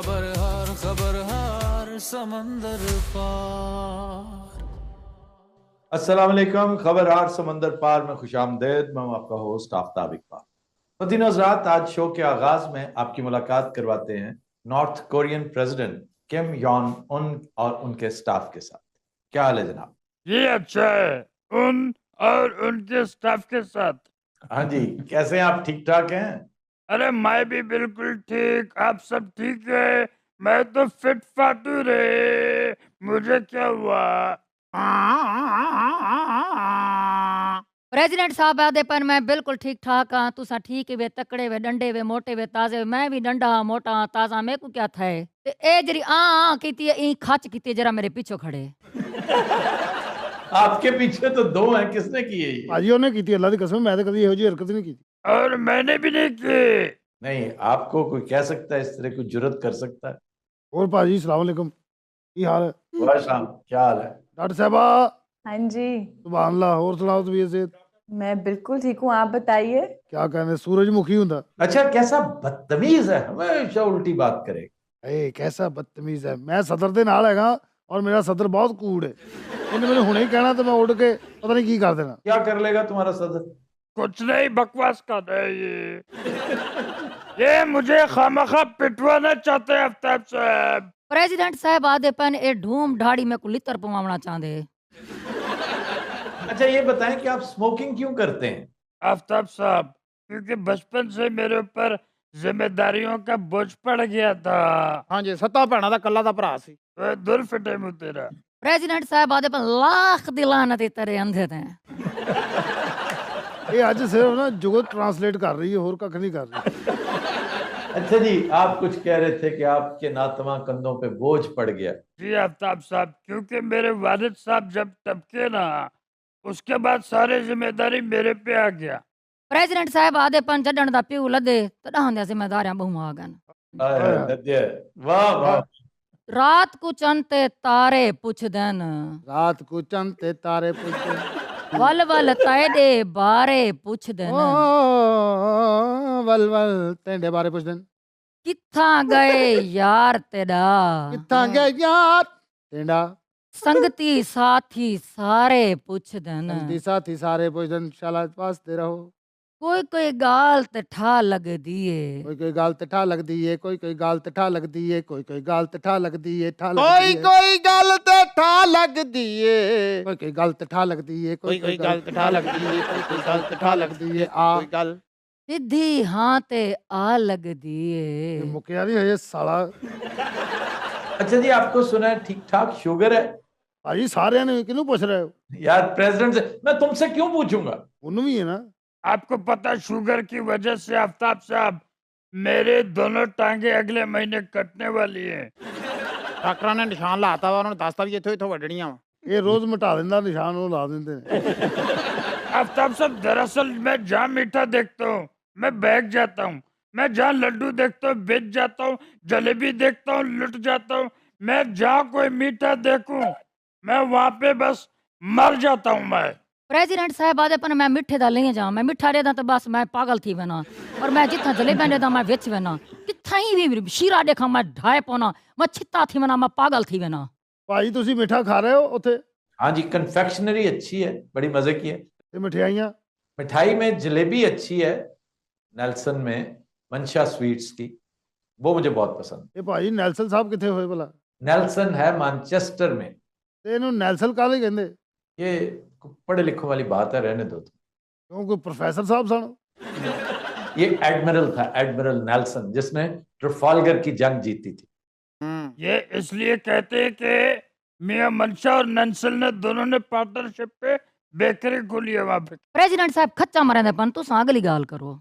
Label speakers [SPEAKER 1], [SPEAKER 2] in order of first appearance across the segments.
[SPEAKER 1] खबर हर समंदर पार।
[SPEAKER 2] अस्सलाम वालेकुम। खबरहार समंदर पार में खुशामदेद। मैं हूं आपका होस्ट आफ्ताब इकबाल। मदीन हज़रात, आज शो के आगाज में आपकी मुलाकात करवाते हैं north Korean president Kim Yong उन और उनके स्टाफ के साथ। क्या हाल है जनाब?
[SPEAKER 3] ये अच्छा है, उन और उनके स्टाफ के साथ।
[SPEAKER 2] हाँ जी, कैसे हैं आप? ठीक ठाक हैं?
[SPEAKER 3] अरे मैं भी बिल्कुल ठीक, आप सब ठीक है? मैं तो फिट फाटू रे, मुझे क्या हुआ?
[SPEAKER 4] प्रेसिडेंट साहब आदे पर मैं बिल्कुल ठीक ठाक हाँ। तुसा ठीक वे, तकड़े वे, डंडे वे, मोटे वे, ताजे वे। मैं भी डंडा हाँ, मोटा हाँ, ताजा। मेरे को क्या था ते ए जरी कीती है, ई खच कीती है, जरा मेरे पीछे खड़े।
[SPEAKER 2] आपके पीछे तो दो हैं, किसने किए ये?
[SPEAKER 5] भाजी ने की अल्लाह की कसम, मैं तो कभी ਇਹੋ ਜਿਹੀ हरकत नहीं की।
[SPEAKER 3] और मैंने भी नहीं की।
[SPEAKER 2] नहीं, आपको कोई कह सकता है, इस तरह कोई जुर्रत कर सकता है?
[SPEAKER 5] और भाजी सलाम अलैकुम, की हाल है?
[SPEAKER 2] वाह शाम, क्या हाल है?
[SPEAKER 5] डॉक्टर साहबा
[SPEAKER 6] हाँ जी,
[SPEAKER 5] सुभान अल्लाह। और सुनाओ तबीयत से?
[SPEAKER 6] मैं बिल्कुल ठीक हूँ, आप बताइए।
[SPEAKER 5] क्या कहने, सूरजमुखी हुंदा।
[SPEAKER 2] अच्छा, कैसा बदतमीज है, हमेशा उल्टी बात करे।
[SPEAKER 5] ए कैसा बदतमीज है। मैं सदर दे नाल हैगा और मेरा सदर बहुत कूड़ है। इन्हें मैंने हुणे ही कहना तो मैं उड़ के पता नहीं की कर देना।
[SPEAKER 2] क्या कर लेगा तुम्हारा सदर?
[SPEAKER 3] कुछ नहीं, बकवास कर रहे ये मुझे खामखा पिटवाना चाहते हैं आफ्ताब साहब।
[SPEAKER 4] प्रेसिडेंट साहब आदे पन ए ढूम ढाड़ी में को लितर पवावना चाहते।
[SPEAKER 2] अच्छा, ये बताएं कि आप स्मोकिंग क्यों करते हैं?
[SPEAKER 3] आफ्ताब साहब, क्योंकि बचपन से मेरे ऊपर जिम्मेदारियों का बोझ पड़ गया था।
[SPEAKER 7] हाँ जी, सत्ता भैणा दा कल्ला दा भरा सी।
[SPEAKER 3] वे दुर फिटे मुँह तेरा।
[SPEAKER 4] प्रेसिडेंट साहब आदे पर लाख दिलाना ते तेरे अंधे थे।
[SPEAKER 5] ये आज सिर्फ ना जुगत ट्रांसलेट कर रही है, और कख नहीं कर रही।
[SPEAKER 2] अच्छा जी, आप कुछ कह रहे थे कि आपके नातवा कंधों पे बोझ पड़ गया।
[SPEAKER 3] जी आफ्ताब साहब, क्योंकि मेरे वालिद साहब जब टपके ना, उसके बाद सारी जिम्मेदारी मेरे पे आ गया।
[SPEAKER 4] प्रेसिडेंट साहब आदे पन जडन दा प्यू लदे तड़ा हंदे जिम्मेदारियां बहु आ गन।
[SPEAKER 2] वाह वाह।
[SPEAKER 4] रात को चंते तारे पुछ देन,
[SPEAKER 5] रात को चंद ते तारे पुछते,
[SPEAKER 4] वल वल तायदे बारे पुछ देन।
[SPEAKER 5] वल वल तेंडे बारे पुछ देन।
[SPEAKER 4] किथा गए यार तेरा,
[SPEAKER 5] किथा गया यार तेंडा।
[SPEAKER 4] संगती साथी सारे पुछ देन।
[SPEAKER 5] संगती साथी सारे पुछ देन, शाला वास्ते रहो।
[SPEAKER 4] कोई कोई गाल ते ठा लग दिए,
[SPEAKER 5] कोई कोई गाल ते ठा लगदी है, कोई कोई गाल ते ठा लगदी है, कोई कोई गाल ते ठा लगदी है, ठा लगदी
[SPEAKER 7] कोई
[SPEAKER 5] है।
[SPEAKER 7] कोई गल ते ठा लगदी है,
[SPEAKER 5] कोई कोई गाल ते ठा लगदी है,
[SPEAKER 7] कोई कोई गल ते ठा लगदी है, कोई कोई गल ते ठा लगदी है।
[SPEAKER 5] आ
[SPEAKER 7] कोई गल
[SPEAKER 4] सीधी हाँ ते आ लग दिए।
[SPEAKER 5] मुकिया नहीं है ये साला।
[SPEAKER 2] अच्छा जी, आपको सुना है ठीक ठाक शुगर है?
[SPEAKER 5] भाई सारे ने किनू पूछ रहे हो?
[SPEAKER 2] यार प्रेसिडेंट से मैं तुमसे क्यों पूछूंगा?
[SPEAKER 5] उन्होंने भी है ना।
[SPEAKER 3] आपको पता, शुगर की वजह से आफ्ताब साहब मेरे दोनों टांगे अगले महीने कटने वाली हैं।
[SPEAKER 7] डॉक्टर ने निशान लाता वा, उन्होंने दसता भी इथों इथों वड्डणियां वा।
[SPEAKER 5] ये रोज मिटा देंदा निशान, वो ला देंदे ने।
[SPEAKER 3] आफ्ताब साहब, दरअसल मैं जहाँ मीठा देखता हूँ मैं बहक जाता हूँ, मैं जहाँ लड्डू देखता हूँ बेच जाता हूँ, जलेबी देखता हूँ लुट जाता हूँ, मैं जहाँ कोई मीठा देखूं मैं वहाँ पे बस मर जाता हूँ मैं।
[SPEAKER 4] प्रेसिडेंट साहब आदे पन मैं मिठे दा ले जा, मैं मिठा दे दा तो बस मैं पागल थी वेना। और मैं जिथा जलेबी दे दा मैं विच वेना, किथा ही भी शीरा देखा मैं ढाए पौना, मैं छित्ता थी वेना, मैं पागल थी वेना।
[SPEAKER 5] भाई तुसी मिठा खा रहे हो उथे?
[SPEAKER 2] हाँ जी, कन्फेक्शनरी अच्छी है, बड़ी मजे की है।
[SPEAKER 5] ते मिठाइयां?
[SPEAKER 2] मिठाई में जलेबी अच्छी है, नेल्सन में मंशा स्वीट्स की, वो मुझे बहुत पसंद।
[SPEAKER 5] ये भाई नेल्सन साहब किथे होए भला?
[SPEAKER 2] नेल्सन है मैनचेस्टर में।
[SPEAKER 5] ते इन्हू नेल्सन काले कहंदे?
[SPEAKER 2] ये पढ़े लिखों वाली बात है, रहने दो।
[SPEAKER 5] क्यों कोई प्रोफेसर साहब सन?
[SPEAKER 2] ये एडमिरल था, एडमिरल नेल्सन, जिसने ट्रफाल्गर की जंग जीती थी।
[SPEAKER 3] ये इसलिए कहते हैं कि मियां मंशा और नंसल ने दोनों ने पार्टनरशिप पे बेकरी खोली है वहां पे।
[SPEAKER 4] प्रेसिडेंट साहब खच्चा मरे दे पन तुस अगली गाल करो।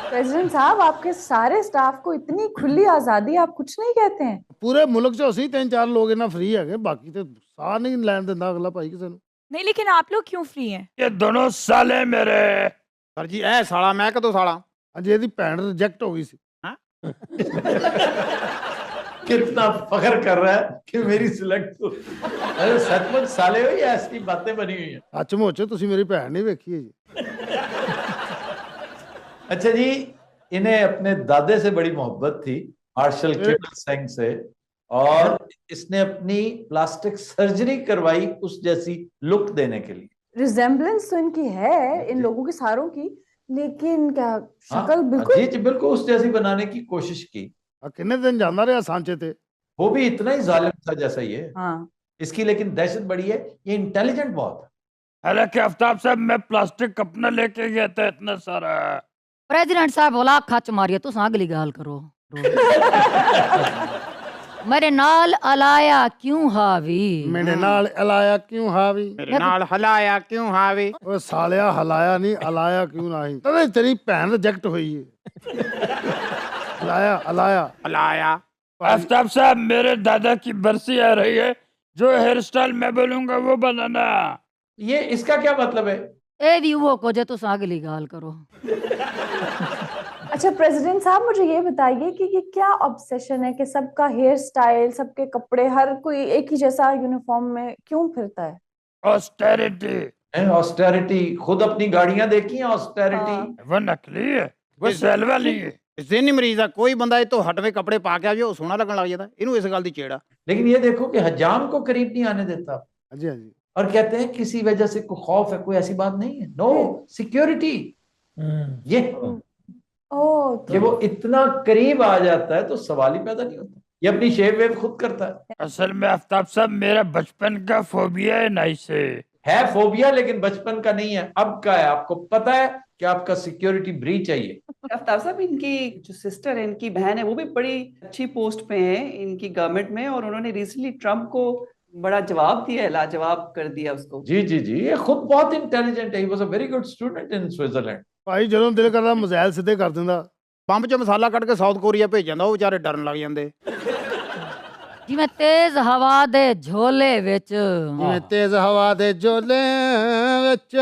[SPEAKER 6] प्रेसिडेंट साहब, आपके सारे स्टाफ को इतनी खुली आजादी, आप कुछ नहीं कहते हैं?
[SPEAKER 5] पूरे मुल्क चो असी 3-4 लोग इना फ्री है, बाकी तो साह नहीं लैन देंदा अगला भाई किसे नू।
[SPEAKER 8] नहीं, लेकिन आप लोग क्यों फ्री हैं?
[SPEAKER 3] ये दोनों साले मेरे।
[SPEAKER 7] सर जी ए साला, मैं कदों साला?
[SPEAKER 5] अज ਇਹਦੀ ਭੈਣ रिजेक्ट हो गई सी।
[SPEAKER 2] कितना फख्र कर रहा है कि मेरी सिलेक्ट हो। अरे सचमुच साले हो या ऐसी बातें बनी हुई हैं?
[SPEAKER 5] सचमुच तुसी मेरी भैन नहीं वेखी है जी।
[SPEAKER 2] अच्छा जी, इन्हें अपने दादे से बड़ी मोहब्बत थी, मार्शल किरण सिंह से, और इसने अपनी प्लास्टिक सर्जरी करवाई उस जैसी लुक देने के लिए।
[SPEAKER 6] रिजेम्बलेंस तो इनकी है इन लोगों की सारों की, लेकिन क्या शक्ल
[SPEAKER 2] हाँ,
[SPEAKER 6] बिल्कुल
[SPEAKER 2] जी बिल्कुल उस जैसी बनाने की कोशिश की।
[SPEAKER 5] कितने दिन जाना रहा सांचे थे।
[SPEAKER 2] वो भी इतना ही जालिम था जैसा ये।
[SPEAKER 6] हाँ।
[SPEAKER 2] इसकी लेकिन दहशत बड़ी है, ये इंटेलिजेंट बहुत है।
[SPEAKER 3] हालांकि आफ्ताब साहब मैं प्लास्टिक अपना लेके गया था इतना सारा।
[SPEAKER 4] प्रेसिडेंट साहब बोला खच मारिए तुस अगली गाल करो। मेरे नाल अलाया क्यों हावी,
[SPEAKER 5] मेरे नाल अलाया क्यों हावी,
[SPEAKER 7] मेरे नाल हलाया क्यों हावी।
[SPEAKER 5] ਓਏ ਸਾਲਿਆ ਹਲਾਇਆ ਨਹੀਂ ਅਲਾਇਆ ਕਿਉਂ ਨਹੀਂ, ਤੇਰੀ ਤੇਰੀ ਭੈਣ ਰਿਜੈਕਟ ਹੋਈ ਏ। ਅਲਾਇਆ ਅਲਾਇਆ
[SPEAKER 7] हलाया।
[SPEAKER 3] आफ्ताब साहब मेरे दादा की बरसी आ रही है, जो हेयर स्टाइल मैं बोलूंगा वो बनाना।
[SPEAKER 2] ये इसका क्या मतलब है?
[SPEAKER 4] ए भी वो को जे तुस अगली गाल करो।
[SPEAKER 6] अच्छा प्रेसिडेंट साहब, मुझे ये बताइए कि ये क्या ऑब्सेशन है कि सबका हेयर स्टाइल, सबके कपड़े, हर कोई एक ही जैसा यूनिफॉर्म में क्यों फिरता है?
[SPEAKER 3] ऑस्टेरिटी।
[SPEAKER 2] ऑस्टेरिटी, खुद अपनी गाड़ियां देखी हैं ऑस्टेरिटी।
[SPEAKER 3] वो नकली है, वो सेल वाली है।
[SPEAKER 7] ज़हनी मरीज है, कोई बंदा ये तो हटवे कपड़े पा के आ जाए सोहना लगन लग जाता, इनू इस गल दी चेड़ा।
[SPEAKER 2] लेकिन ये देखो कि हजाम को करीब नहीं आने देता,
[SPEAKER 5] ਹਾਂਜੀ ਹਾਂਜੀ
[SPEAKER 2] और कहते हैं किसी वजह से कोई खौफ है, कोई ऐसी बात नहीं है। No security. ये
[SPEAKER 6] ओह
[SPEAKER 2] ये वो इतना करीब आ जाता है तो सवाल ही पैदा नहीं होता। ये अपनी शेव वेव खुद करता है।
[SPEAKER 3] असल में आफ्ताब साहब मेरा बचपन का फोबिया है नाई से।
[SPEAKER 2] है फोबिया, लेकिन बचपन का नहीं है, अब का है। आपको पता है कि आपका सिक्योरिटी ब्रीच है ये।
[SPEAKER 9] आफ्ताब साहब, इनकी जो सिस्टर है, इनकी बहन है, वो भी बड़ी अच्छी पोस्ट पे है इनकी गवर्नमेंट में, और उन्होंने रिसेंटली ट्रम्प को बड़ा जवाब दिया है, लाजवाब कर दिया उसको।
[SPEAKER 2] जी जी जी, ये खुद बहुत इंटेलिजेंट है। He was a very good student in Switzerland.
[SPEAKER 5] ਭਾਈ ਜਦੋਂ ਦਿਲ ਕਰਦਾ ਮਜ਼ਾਇਲ ਸਿੱਧੇ ਕਰ ਦਿੰਦਾ।
[SPEAKER 7] ਬੰਬ ਚ ਮਸਾਲਾ ਕੱਢ ਕੇ ਸਾਊਥ ਕੋਰੀਆ ਭੇਜ ਜਾਂਦਾ, ਉਹ ਵਿਚਾਰੇ ਡਰਨ ਲੱਗ ਜਾਂਦੇ।
[SPEAKER 4] ਜਿਵੇਂ ਤੇਜ਼ ਹਵਾ ਦੇ ਝੋਲੇ ਵਿੱਚ,
[SPEAKER 7] ਜਿਵੇਂ ਤੇਜ਼ ਹਵਾ ਦੇ ਝੋਲੇ ਵਿੱਚ,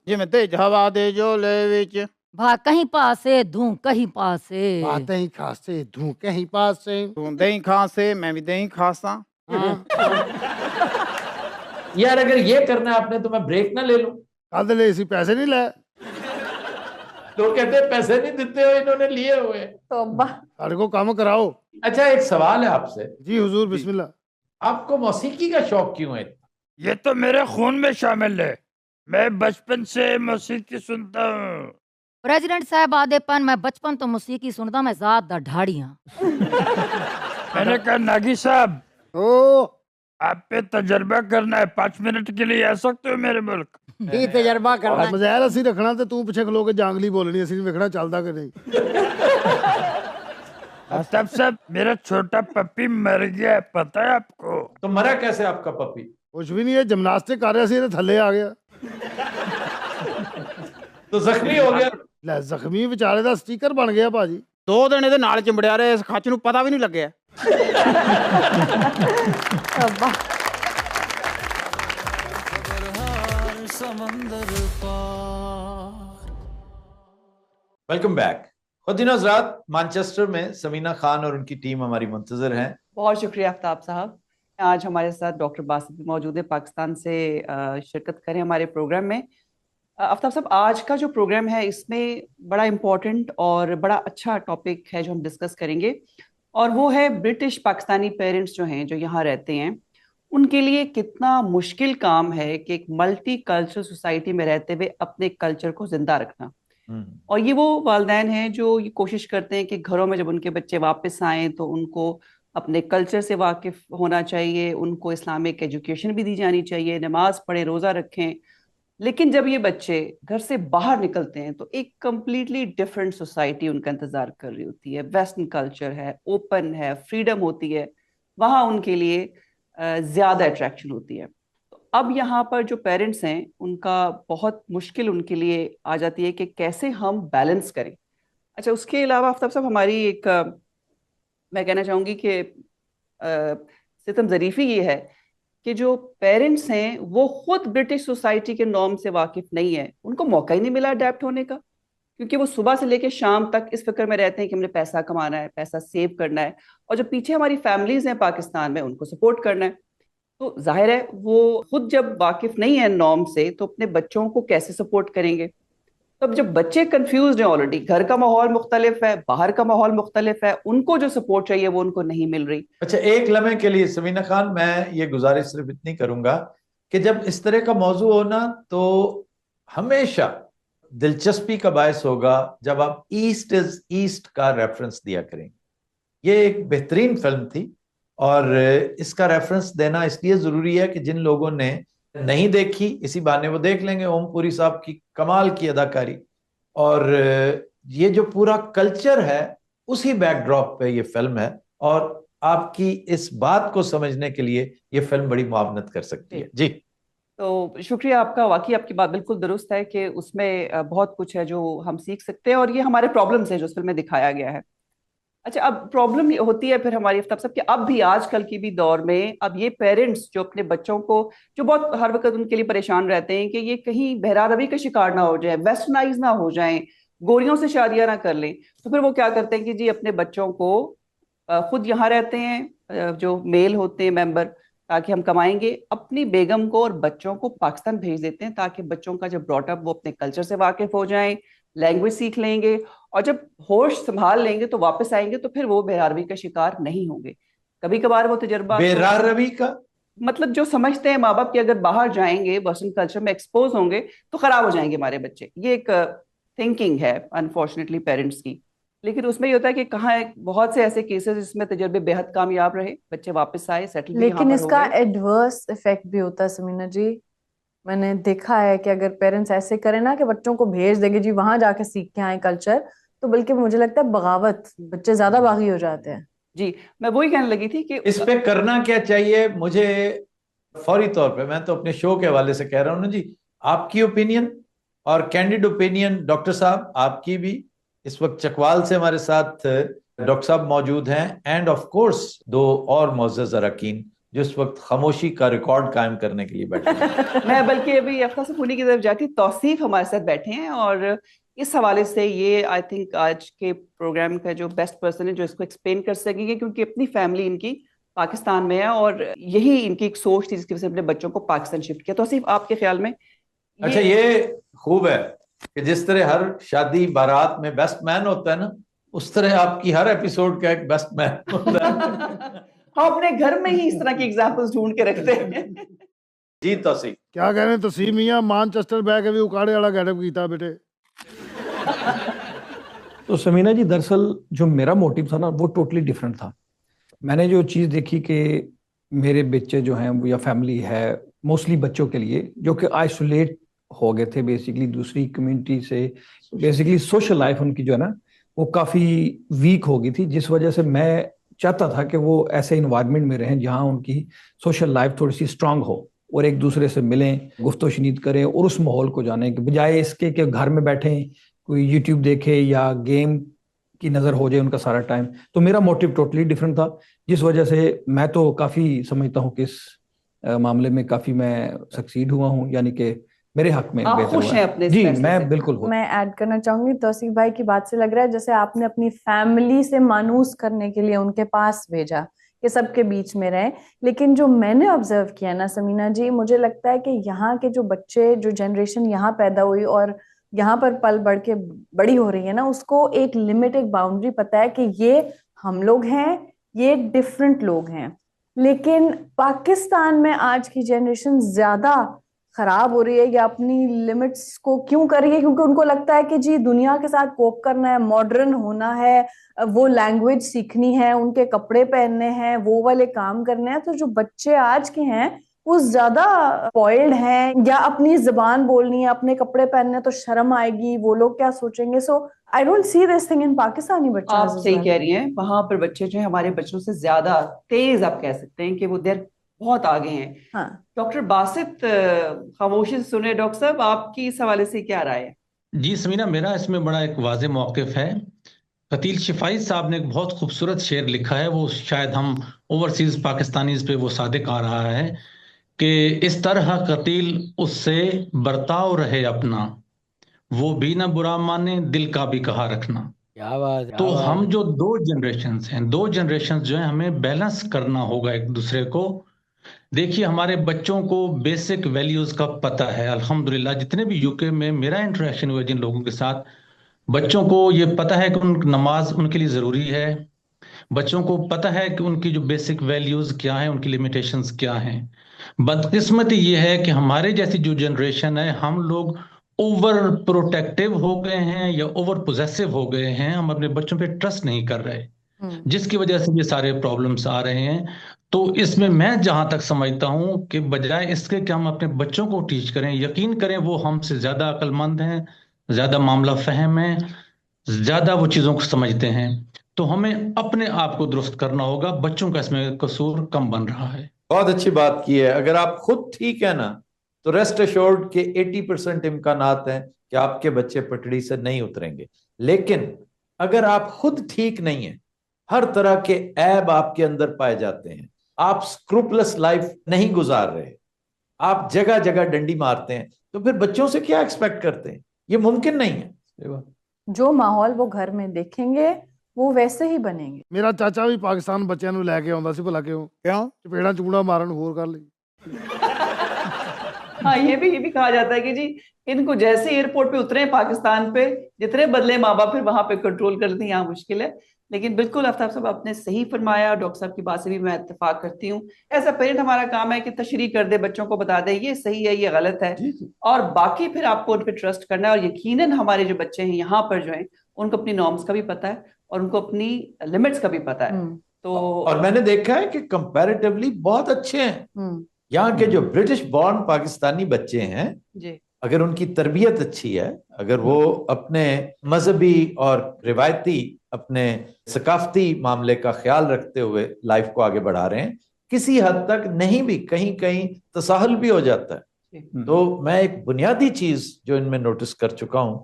[SPEAKER 7] ਜਿਵੇਂ ਤੇਜ਼ ਹਵਾ ਦੇ ਝੋਲੇ ਵਿੱਚ,
[SPEAKER 4] भा कहीं पासे धूं कहीं पासे,
[SPEAKER 5] ਬਾਤਾਂ ਹੀ ਖਾਸੇ ਧੂੰ ਕਹੀਂ ਪਾਸੇ।
[SPEAKER 7] ਤੂੰ ਦਹੀਂ ਖਾਸੇ मैं भी दही खासा।
[SPEAKER 2] यार अगर ये करना है आपने तो मैं ब्रेक ना ले लूं।
[SPEAKER 5] ਕੱਲ ਲਈ ਅਸੀਂ ਪੈਸੇ ਨਹੀਂ ਲੈ,
[SPEAKER 2] तो कहते हैं पैसे नहीं देते हो, इन्होंने लिए हुए।
[SPEAKER 6] तो
[SPEAKER 5] ਸਾਡੇ ਕੋਲ ਕੰਮ कराओ।
[SPEAKER 2] अच्छा एक सवाल है आपसे।
[SPEAKER 5] जी हुजूर बिस्मिल्लाह।
[SPEAKER 2] आपको मौसीकी का शौक क्यों है?
[SPEAKER 3] ये तो मेरे खून में शामिल है, मैं बचपन से मौसीकी सुनता हूँ।
[SPEAKER 4] प्रेसिडेंट साहब आदेपन मैं बचपन तो मौसीकी सुनदा, मैं ज़ात दा ढाड़ी हाँ।
[SPEAKER 3] मैंने कहा नागी साहब
[SPEAKER 5] ओ
[SPEAKER 3] आप पे तजर्बा करना है, 5 मिनट के लिए आ सकते हो मेरे मुल्क?
[SPEAKER 7] ਕੀ ਤਜਰਬਾ ਕਰਨਾ?
[SPEAKER 5] ਮਜ਼ਾਇਲ ਅਸੀਂ ਰੱਖਣਾ ਤੇ ਤੂੰ ਪਿੱਛੇ ਖਲੋ ਕੇ ਜਾਂਗਲੀ ਬੋਲਣੀ, ਅਸੀਂ ਵੇਖਣਾ ਚੱਲਦਾ ਕਿ ਨਹੀਂ।
[SPEAKER 3] आफ्ताब साहब मेरा छोटा पप्पी मर गया है, पता है आपको?
[SPEAKER 2] तो मरा कैसे आपका पपी?
[SPEAKER 5] ਕੁਛ ਵੀ ਨਹੀਂ, ਇਹ ਜਿਮਨਾਸਟਿਕ ਕਰ ਰਿਹਾ ਸੀ, ਇਹਦੇ ਥੱਲੇ ਆ ਗਿਆ।
[SPEAKER 2] तो जख्मी हो गया।
[SPEAKER 5] ਲੈ ਜ਼ਖਮੀ ਵਿਚਾਰੇ ਦਾ ਸਟicker ਬਣ ਗਿਆ ਭਾਜੀ।
[SPEAKER 7] 2 ਦਿਨ ਇਹਦੇ ਨਾਲ ਚਿੰਬੜਿਆ ਰਿਹਾ, ਇਸ ਖੱਚ ਨੂੰ ਪਤਾ ਵੀ ਨਹੀਂ ਲੱਗਿਆ।
[SPEAKER 1] समंदर पार।
[SPEAKER 2] Welcome back. खुदिन हज़रात, मैनचेस्टर में समीना खान और उनकी टीम हमारी मुंतजर हैं।
[SPEAKER 9] बहुत शुक्रिया आफ्ताब साहब। आज हमारे साथ डॉक्टर बासित भी मौजूद है, पाकिस्तान से शिरकत करें हमारे प्रोग्राम में। आफ्ताब साहब, आज का जो प्रोग्राम है इसमें बड़ा इम्पोर्टेंट और बड़ा अच्छा टॉपिक है जो हम डिस्कस करेंगे, और वो है ब्रिटिश पाकिस्तानी पेरेंट्स जो हैं, जो यहाँ रहते हैं, उनके लिए कितना मुश्किल काम है कि एक मल्टी कल्चरल सोसाइटी में रहते हुए अपने कल्चर को जिंदा रखना। और ये वो वालिदैन हैं जो ये कोशिश करते हैं कि घरों में जब उनके बच्चे वापस आएँ तो उनको अपने कल्चर से वाकिफ होना चाहिए, उनको इस्लामिक एजुकेशन भी दी जानी चाहिए, नमाज पढ़ें, रोज़ा रखें। लेकिन जब ये बच्चे घर से बाहर निकलते हैं तो एक कंप्लीटली डिफरेंट सोसाइटी उनका इंतजार कर रही होती है। वेस्टर्न कल्चर है, ओपन है, फ्रीडम होती है, वहाँ उनके लिए ज़्यादा अट्रैक्शन होती है। तो अब यहाँ पर जो पेरेंट्स हैं उनका बहुत मुश्किल उनके लिए आ जाती है कि कैसे हम बैलेंस करें। अच्छा, उसके अलावा आफ्ताब साहब हमारी एक मैं कहना चाहूँगी कि सितम ज़रीफ़ी ये है कि जो पेरेंट्स हैं वो खुद ब्रिटिश सोसाइटी के नॉर्म से वाकिफ नहीं है, उनको मौका ही नहीं मिला अडेप्ट होने का, क्योंकि वो सुबह से लेकर शाम तक इस फिक्र में रहते हैं कि हमने पैसा कमाना है, पैसा सेव करना है, और जो पीछे हमारी फैमिलीज हैं पाकिस्तान में उनको सपोर्ट करना है। तो जाहिर है वो खुद जब वाकिफ नहीं है नॉर्म से तो अपने बच्चों को कैसे सपोर्ट करेंगे। तो अब जब बच्चे कंफ्यूज हैं ऑलरेडी, घर का माहौल मुख्तलिफ है, बाहर का माहौल मुख्तलिफ है, उनको जो सपोर्ट चाहिए वो उनको नहीं मिल रही।
[SPEAKER 2] अच्छा, एक लम्हे के लिए समीना खान, मैं ये गुजारिश सिर्फ इतनी करूंगा कि जब इस तरह का मौजू हो ना, तो हमेशा दिलचस्पी का बायस होगा जब आप ईस्ट इज ईस्ट का रेफरेंस दिया करें। ये एक बेहतरीन फिल्म थी और इसका रेफरेंस देना इसलिए जरूरी है कि जिन लोगों ने नहीं देखी, इसी बहाने वो देख लेंगे। ओम पुरी साहब की कमाल की अदाकारी, और ये जो पूरा कल्चर है उसी बैकड्रॉप पे ये फिल्म है, और आपकी इस बात को समझने के लिए ये फिल्म बड़ी मुआवनत कर सकती है। जी,
[SPEAKER 9] तो शुक्रिया आपका, वाकई आपकी बात बिल्कुल दुरुस्त है कि उसमें बहुत कुछ है जो हम सीख सकते हैं, और ये हमारे प्रॉब्लम्स हैं जो उस फिल्म में दिखाया गया है। अच्छा, अब प्रॉब्लम होती है फिर हमारी आफ्ताब साहब कि अब भी आजकल की भी दौर में अब ये पेरेंट्स जो अपने बच्चों को, जो बहुत हर वक्त उनके लिए परेशान रहते हैं कि ये कहीं बहरा रवी का शिकार ना हो जाए, वेस्टर्नाइज ना हो जाएं, गोरियों से शादियां ना कर लें, तो फिर वो क्या करते हैं कि जी अपने बच्चों को खुद यहाँ रहते हैं जो मेल होते हैं मेंबर, ताकि हम कमाएंगे, अपनी बेगम को और बच्चों को पाकिस्तान भेज देते हैं ताकि बच्चों का जब ब्रॉटअप वो अपने कल्चर से वाकिफ हो जाएं, लैंग्वेज सीख लेंगे, और जब होश संभाल लेंगे तो वापस आएंगे तो फिर वो बेरारवी का शिकार नहीं होंगे। कभी कभार वो तजर्बा,
[SPEAKER 2] बेरारवी का
[SPEAKER 9] मतलब जो समझते हैं माँ बाप कि अगर बाहर जाएंगे वेस्टर्न कल्चर में एक्सपोज होंगे तो खराब हो जाएंगे हमारे बच्चे, ये एक थिंकिंग है अनफॉर्चुनेटली पेरेंट्स की। लेकिन उसमें ये होता है कि कहाँ बहुत से ऐसे केसेस जिसमें तजर्बे बेहद कामयाब रहे, बच्चे वापस आए, सेटल भी
[SPEAKER 6] लेकिन
[SPEAKER 9] यहाँ पर
[SPEAKER 6] इसका
[SPEAKER 9] हो गए।
[SPEAKER 6] एडवर्स इफेक्ट भी होता है समीना जी। मैंने देखा है कि अगर पेरेंट्स ऐसे करें ना कि बच्चों को भेज देंगे जी वहां जाके सीख के आए कल्चर, तो बल्कि मुझे लगता है बगावत, बच्चे ज्यादा बागी हो जाते हैं।
[SPEAKER 9] जी, मैं वही कहने लगी थी कि
[SPEAKER 2] इस पे करना क्या चाहिए। मुझे फौरी तौर पे, मैं तो अपने शो के हवाले से कह रहा हूं ना जी, आपकी ओपिनियन और कैंडिड ओपिनियन, डॉक्टर साहब आपकी भी। इस वक्त चकवाल से हमारे साथ डॉक्टर साहब मौजूद हैं, एंड ऑफ कोर्स दो और मोअज़्ज़ज़ अरकान जो इस वक्त खामोशी का रिकॉर्ड कायम करने के लिए बैठे हैं।
[SPEAKER 9] मैं बल्कि अभी आफ्ताब से पुनी की तरफ जाती, तौसीफ हमारे साथ बैठे हैं, और इस हवाले से ये आई थिंक आज के प्रोग्राम का जो बेस्ट पर्सन है जो इसको एक्सप्लेन कर सकेंगे, क्योंकि अपनी फैमिली इनकी पाकिस्तान में है और यही इनकी एक सोच थी जिसकी वजह से अपने बच्चों को पाकिस्तान शिफ्ट किया। तौसीफ, आपके ख्याल में
[SPEAKER 2] अच्छा, ये खूब है कि जिस तरह हर शादी बारात में बेस्ट मैन होता है ना, उस तरह आपकी हर एपिसोड का एक बेस्ट मैन होता है।
[SPEAKER 9] हम अपने घर में ही इस तरह की एग्जांपल्स ढूंढ के रखते हैं।
[SPEAKER 2] जी तौसीफ,
[SPEAKER 5] क्या कह रहे हैं तसीम मियां, मानचेस्टर बह के भी उकाड़े वाला गेटअप कीता बेटे।
[SPEAKER 10] तो समीना जी, दरअसल जो मेरा मोटिव था ना वो टोटली डिफरेंट था। मैंने जो चीज़ देखी कि मेरे बच्चे जो हैं या फैमिली है मोस्टली बच्चों के लिए जो कि आइसोलेट हो गए थे बेसिकली दूसरी कम्युनिटी से, बेसिकली सोशल लाइफ उनकी जो है ना वो काफ़ी वीक हो गई थी, जिस वजह से मैं चाहता था कि वो ऐसे इन्वायरमेंट में रहें जहाँ उनकी सोशल लाइफ थोड़ी सी स्ट्रांग हो और एक दूसरे से मिलें, गुफ्तो शनीद करें और उस माहौल को जाने के बजाय इसके कि घर में बैठें कोई यूट्यूब देखे या गेम की नज़र हो जाए उनका सारा टाइम। तो मेरा मोटिव टोटली डिफरेंट था, जिस वजह से मैं तो काफ़ी समझता हूँ कि इस मामले में काफ़ी मैं सक्सीड हुआ हूँ, यानी कि मेरे हक में
[SPEAKER 9] आप
[SPEAKER 10] बेहतर
[SPEAKER 9] खुश
[SPEAKER 10] हुआ
[SPEAKER 9] हैं
[SPEAKER 10] है।
[SPEAKER 9] अपने इस
[SPEAKER 10] जी,
[SPEAKER 9] फैसले
[SPEAKER 10] मैं
[SPEAKER 9] से?
[SPEAKER 10] बिल्कुल हूँ।
[SPEAKER 6] मैं ऐड करना चाहूंगी, तौसीफ भाई की बात से लग रहा है जैसे आपने अपनी फैमिली से मानूस करने के लिए उनके पास भेजा कि सबके बीच में रहे। लेकिन जो मैंने ऑब्जर्व किया ना समीना जी, मुझे लगता है कि यहाँ के जो बच्चे, जो जनरेशन यहाँ पैदा हुई और यहाँ पर पल बढ़ के बड़ी हो रही है ना, उसको एक लिमिट, एक बाउंड्री पता है कि ये हम लोग हैं, ये डिफरेंट लोग हैं। लेकिन पाकिस्तान में आज की जनरेशन ज्यादा खराब हो रही है या अपनी लिमिट्स को क्यों कर रही है? क्योंकि उनको लगता है कि जी दुनिया के साथ कोप करना है, मॉडर्न होना है, वो लैंग्वेज सीखनी है, उनके कपड़े पहनने हैं, वो वाले काम करने हैं। तो जो बच्चे आज के हैं वो ज्यादा स्पॉइल्ड हैं, या अपनी जुबान बोलनी है, अपने कपड़े पहनने तो शर्म आएगी, वो लोग क्या सोचेंगे। So I don't see this thing in Pakistani बच्चे।
[SPEAKER 9] आप सही कह रही हैं, वहां पर बच्चे जो है हमारे बच्चों से ज्यादा तेज, आप कह सकते हैं कि वो देर बहुत आगे हैं।
[SPEAKER 6] हाँ,
[SPEAKER 9] डॉक्टर बासित, खामोशी से सुने डॉक्टर साहब, आपकी इस हवाले से क्या राय है?
[SPEAKER 11] जी समीना, मेरा इसमें बड़ा एक वाज़ेह मौक़िफ़ है। कतील शिफाई साहब ने एक बहुत खूबसूरत शेर लिखा है, वो शायद हम ओवरसीज पाकिस्तानीज पे वो सादिक आ रहा है कि इस तरह कतील उससे बर्ताव रहे अपना, वो भी ना बुरा माने, दिल का भी कहा रखना।
[SPEAKER 7] क्या बात,
[SPEAKER 11] तो हम जो दो जनरेशन्स हैं, दो जनरेशन्स जो हैं, हमें बैलेंस करना होगा एक दूसरे को, देखिए, हमारे बच्चों को बेसिक वैल्यूज का पता है अल्हम्दुलिल्लाह। जितने भी यूके में मेरा इंटरेक्शन हुआ जिन लोगों के साथ, बच्चों को ये पता है कि नमाज उनके लिए ज़रूरी है। बच्चों को पता है कि उनकी जो बेसिक वैल्यूज क्या है, उनकी लिमिटेशंस क्या हैं। बदकिस्मती ये है कि हमारे जैसी जो जनरेशन है, हम लोग ओवर प्रोटेक्टिव हो गए हैं या ओवर पोजेसिव हो गए हैं। हम अपने बच्चों पे ट्रस्ट नहीं कर रहे, जिसकी वजह से ये सारे प्रॉब्लम्स आ रहे हैं। तो इसमें मैं जहां तक समझता हूं कि बजाय इसके कि हम अपने बच्चों को टीच करें, यकीन करें वो हमसे ज्यादा अक्लमंद हैं, ज्यादा मामला फहम है, ज्यादा वो चीजों को समझते हैं, तो हमें अपने आप को दुरुस्त करना होगा। बच्चों का इसमें कसूर कम बन रहा है।
[SPEAKER 2] बहुत अच्छी बात की है। अगर आप खुद ठीक है ना, तो रेस्ट अश्योर्ड के 80% इम्कानात हैं कि आपके बच्चे पटड़ी से नहीं उतरेंगे। लेकिन अगर आप खुद ठीक नहीं है, हर तरह के ऐब आपके अंदर पाए जाते हैं, आप स्क्रूपलेस लाइफ नहीं गुजार रहे, आप जगह जगह डंडी मारते हैं, तो फिर बच्चों से क्या एक्सपेक्ट करते हैं? ये मुमकिन नहीं है।
[SPEAKER 6] जो माहौल वो घर में देखेंगे वो वैसे ही बनेंगे।
[SPEAKER 5] ਮੇਰਾ ਚਾਚਾ ਵੀ ਪਾਕਿਸਤਾਨ ਬੱਚਿਆਂ ਨੂੰ ਲੈ ਕੇ ਆਉਂਦਾ ਸੀ, ਭਲਾ ਕਿਉਂ ਚਪੇੜਾਂ ਚੂੜਾ ਮਾਰਨ ਹੋਰ ਕਰ ਲਈ।
[SPEAKER 9] हाँ, ये भी कहा जाता है कि जी इनको जैसे एयरपोर्ट पे उतरे पाकिस्तान पे, जितने बदले माँ बाप फिर वहां पे कंट्रोल कर दी, यहाँ मुश्किल है। लेकिन बिल्कुल आफ्ताब साहब आपने सही फरमाया, डॉक्टर साहब की बात से भी मैं इत्तेफाक करती हूँ। ऐसा पेरेंट हमारा काम है कि तशरीह कर दे, बच्चों को बता दे ये सही है ये गलत है, और बाकी फिर आपको उन पर ट्रस्ट करना है। और यकीनन हमारे जो बच्चे हैं यहाँ पर जो है, उनको अपनी नॉर्म्स का भी पता है और उनको अपनी लिमिट्स का भी पता है। तो
[SPEAKER 2] और मैंने देखा है कि कंपैरेटिवली बहुत अच्छे हैं यहाँ के जो ब्रिटिश बॉर्न पाकिस्तानी बच्चे हैं
[SPEAKER 9] जी।
[SPEAKER 2] अगर उनकी तरबियत अच्छी है, अगर वो अपने मजहबी और रिवायती अपने सकाफती मामले का ख्याल रखते हुए लाइफ को आगे बढ़ा रहे हैं, किसी हद तक नहीं भी कहीं कहीं तसाहुल भी हो जाता है। तो मैं एक बुनियादी चीज जो इनमें नोटिस कर चुका हूं,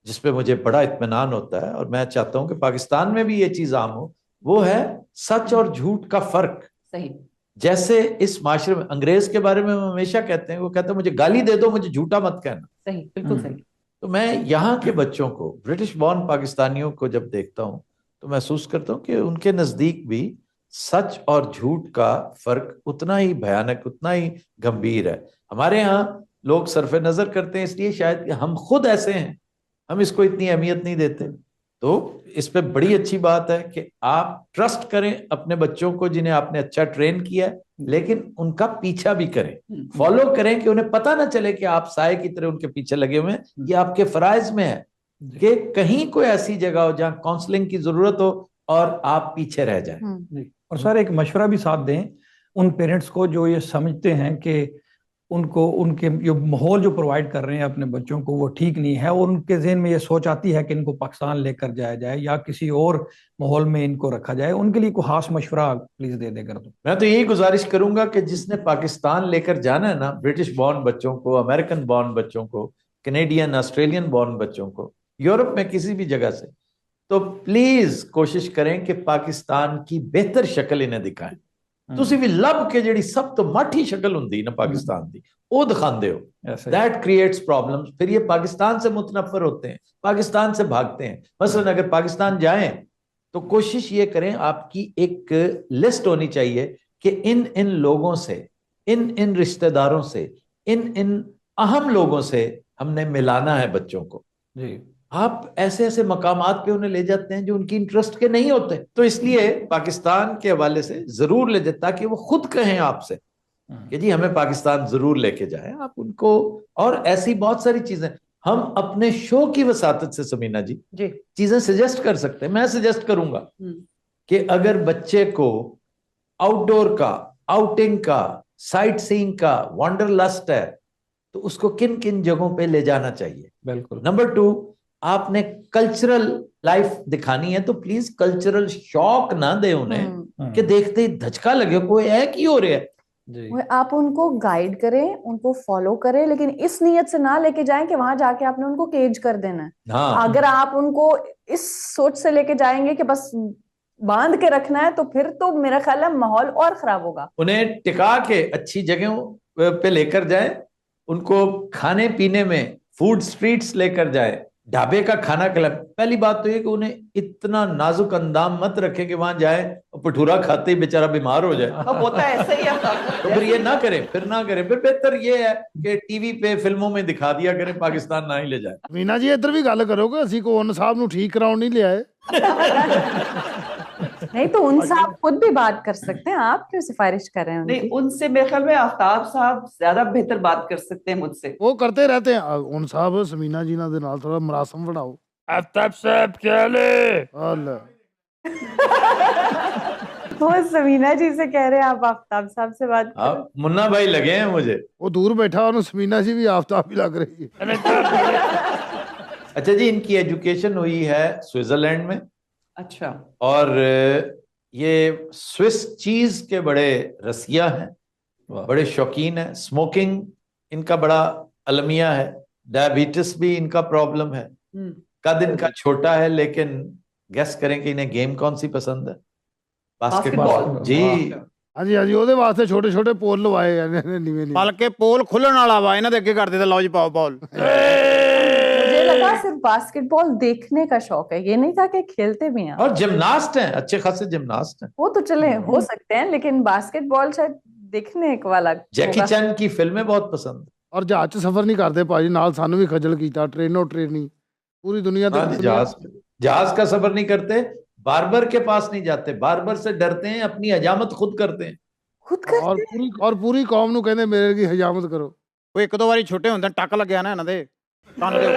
[SPEAKER 2] जिसपे मुझे बड़ा इत्मीनान होता है और मैं चाहता हूं कि पाकिस्तान में भी ये चीज आम हो, वो है सच और झूठ का फर्क।
[SPEAKER 9] सही।
[SPEAKER 2] जैसे इस माशरे में अंग्रेज के बारे में हम हमेशा कहते हैं, वो कहते हैं मुझे गाली दे दो, मुझे झूठा मत कहना।
[SPEAKER 9] सही, बिल्कुल सही।
[SPEAKER 2] तो मैं यहाँ के बच्चों को, ब्रिटिश बॉर्न पाकिस्तानियों को जब देखता हूँ तो महसूस करता हूँ कि उनके नजदीक भी सच और झूठ का फर्क उतना ही भयानक, उतना ही गंभीर है। हमारे यहाँ लोग सरफे नजर करते हैं इसलिए शायद कि हम खुद ऐसे हैं, हम इसको इतनी अहमियत नहीं देते। तो इस पे बड़ी अच्छी बात है कि आप ट्रस्ट करें अपने बच्चों को जिन्हें आपने अच्छा ट्रेन किया है, लेकिन उनका पीछा भी करें, फॉलो करें कि उन्हें पता ना चले कि आप साए की तरह उनके पीछे लगे हुए हैं। ये आपके फराइज में है कि कहीं कोई ऐसी जगह हो जहां काउंसलिंग की जरूरत हो और आप पीछे रह जाएं।
[SPEAKER 10] और सर एक मशवरा भी साथ दें उन पेरेंट्स को जो ये समझते हैं कि उनको उनके जो माहौल जो प्रोवाइड कर रहे हैं अपने बच्चों को वो ठीक नहीं है, और उनके जहन में ये सोच आती है कि इनको पाकिस्तान लेकर जाया जाए या किसी और माहौल में इनको रखा जाए, उनके लिए कोई खास मशवरा प्लीज दे देकर दो।
[SPEAKER 2] मैं तो यही गुजारिश करूंगा कि जिसने पाकिस्तान लेकर जाना है ना, ब्रिटिश बॉर्न बच्चों को, अमेरिकन बॉर्न बच्चों को, कैनेडियन ऑस्ट्रेलियन बॉर्न बच्चों को, यूरोप में किसी भी जगह से, तो प्लीज कोशिश करें कि पाकिस्तान की बेहतर शक्ल इन्हें दिखाएं। ਤੁਸੀਂ ਵੀ ਲੱਭ ਕੇ ਜਿਹੜੀ ਸਭ ਤੋਂ ਮਾਠੀ ਸ਼ਕਲ ਹੁੰਦੀ ਨਾ पाकिस्तान ਦੀ वो दिखाते हो, दैट क्रिएट्स प्रॉब्लम्स। फिर ये पाकिस्तान से मुतनफर होते हैं, पाकिस्तान से भागते हैं। मसलन अगर पाकिस्तान जाएं तो कोशिश ये करें, आपकी एक लिस्ट होनी चाहिए कि इन इन लोगों से, इन इन रिश्तेदारों से, इन इन अहम लोगों से हमने मिलाना है बच्चों को।
[SPEAKER 10] जी,
[SPEAKER 2] आप ऐसे ऐसे मकामात पे उन्हें ले जाते हैं जो उनकी इंटरेस्ट के नहीं होते। तो इसलिए पाकिस्तान के हवाले से जरूर ले जाए, ताकि वो खुद कहें आपसे कि जी हमें पाकिस्तान जरूर लेके जाएं आप उनको। और ऐसी बहुत सारी चीजें हम अपने शो की वसातत से, समीना जी चीजें सजेस्ट कर सकते हैं। मैं सजेस्ट करूंगा कि अगर बच्चे को आउटडोर का, आउटिंग का, साइट सीइंग का वंडरलस्ट है, तो उसको किन किन जगहों पे ले जाना चाहिए।
[SPEAKER 10] बिल्कुल।
[SPEAKER 2] नंबर 2, आपने कल्चरल लाइफ दिखानी है तो प्लीज कल्चरल शौक ना दे उन्हें कि देखते ही धचका लगे कोई है की हो रहा है।
[SPEAKER 6] आप उनको गाइड करें, उनको फॉलो करें, लेकिन इस नियत से ना लेके जाएं कि वहां जाके आपने उनको केज कर देना है।
[SPEAKER 2] हाँ।
[SPEAKER 6] अगर आप उनको इस सोच से लेके जाएंगे कि बस बांध के रखना है, तो फिर तो मेरा ख्याल है माहौल और खराब होगा।
[SPEAKER 2] उन्हें टिका के अच्छी जगहों पे लेकर जाए, उनको खाने पीने में फूड स्ट्रीट्स लेकर जाए, ढाबे का खाना खिला, पहली बात तो ये कि उन्हें इतना नाजुक अंदाज मत रखे कि वहां जाए और भटूरा खाते ही बेचारा बीमार हो जाए।
[SPEAKER 9] अब होता है ऐसा ही है।
[SPEAKER 2] तो फिर ये ना करें, फिर बेहतर ये है कि टीवी पे फिल्मों में दिखा दिया करें, पाकिस्तान ना ही ले जाए।
[SPEAKER 5] मीना जी इधर भी गल करोगे, असी को उन साहब ਨੂੰ ठीक कराउण नहीं ले आए।
[SPEAKER 6] नहीं तो उनसे आप खुद भी बात कर सकते हैं, आप क्यों सिफारिश कर रहे हैं
[SPEAKER 9] नहीं,
[SPEAKER 6] उनकी?
[SPEAKER 9] उनसे मेरे ख्याल में आफ्ताब साहब ज्यादा बेहतर बात कर सकते हैं मुझसे।
[SPEAKER 5] वो करते रहते हैं उन साहब समीना जी दे नाल थोड़ा मरासम बढ़ाओ।
[SPEAKER 3] आफ्ताब साहब क्या हाले?
[SPEAKER 5] अल्लाह
[SPEAKER 6] वो समीना जी से कह रहे हैं, आप आफ्ताब साहब से बात करो।
[SPEAKER 2] आप मुन्ना भाई लगे हैं मुझे।
[SPEAKER 5] वो दूर बैठा और समीना जी भी आफ्ताब भी लग रही है।
[SPEAKER 2] अच्छा जी, इनकी एजुकेशन हुई है स्विट्जरलैंड में।
[SPEAKER 9] अच्छा।
[SPEAKER 2] और ये स्विस चीज के बड़े रसिया हैं, बड़े शौकीन हैं। स्मोकिंग इनका बड़ा अलमिया है, डायबिटीज भी इनका प्रॉब्लम है। कद इनका छोटा है, लेकिन गेस करें कि इन्हें गेम कौन सी पसंद है? बास्केटबॉल जी।
[SPEAKER 5] हाँ जी हाँ जी, ਉਹਦੇ ਵਾਸਤੇ ਛੋਟੇ ਛੋਟੇ ਪੋਲ ਲਵਾਏ ਜਾਂਦੇ ਨੇ ਨੀਵੇਂ ਨੀਵੇਂ।
[SPEAKER 7] ਬਲਕਿ ਪੋਲ ਖੁੱਲਣ ਵਾਲਾ ਵਾ, ਇਹਨਾਂ ਦੇ ਅੱਗੇ ਕਰ ਦਿੱਤਾ, ਲਓ ਜੀ ਪਾਓ ਬॉल।
[SPEAKER 6] मुझे लगा सिर्फ बास्केटबॉल देखने का शौक है, ये नहीं था कि खेलते भी हैं।
[SPEAKER 2] और जिमनास्ट हैं, अच्छे खासे जिमनास्ट हैं।
[SPEAKER 6] वो तो चले हो सकते हैं, लेकिन बास्केटबॉल शायद देखने वाला
[SPEAKER 2] जैकी
[SPEAKER 6] होगा।
[SPEAKER 2] चैन की फिल्में बहुत पसंद।
[SPEAKER 5] और जहाज 'ਚ सफर नहीं करते भाजी, नाल सानू भी खजल कीता, ट्रेनो ट्रेनी पूरी दुनिया
[SPEAKER 2] हाँ जी, जहाज का सफर नहीं करते, बार्बर के पास नहीं जाते, बार्बर से डरते हैं, अपनी हजामत खुद करते हैं।
[SPEAKER 5] और पूरी कौम ਨੂੰ ਕਹਿੰਦੇ ਮੇਰੇ की हजामत करो।
[SPEAKER 7] ਉਹ ਇੱਕ ਦੋ ਵਾਰੀ ਛੋਟੇ ਹੁੰਦੇ ਟੱਕ ਲੱਗਿਆ ਨਾ ਇਹਨਾਂ ਦੇ ਕੰਨ ਦੇ,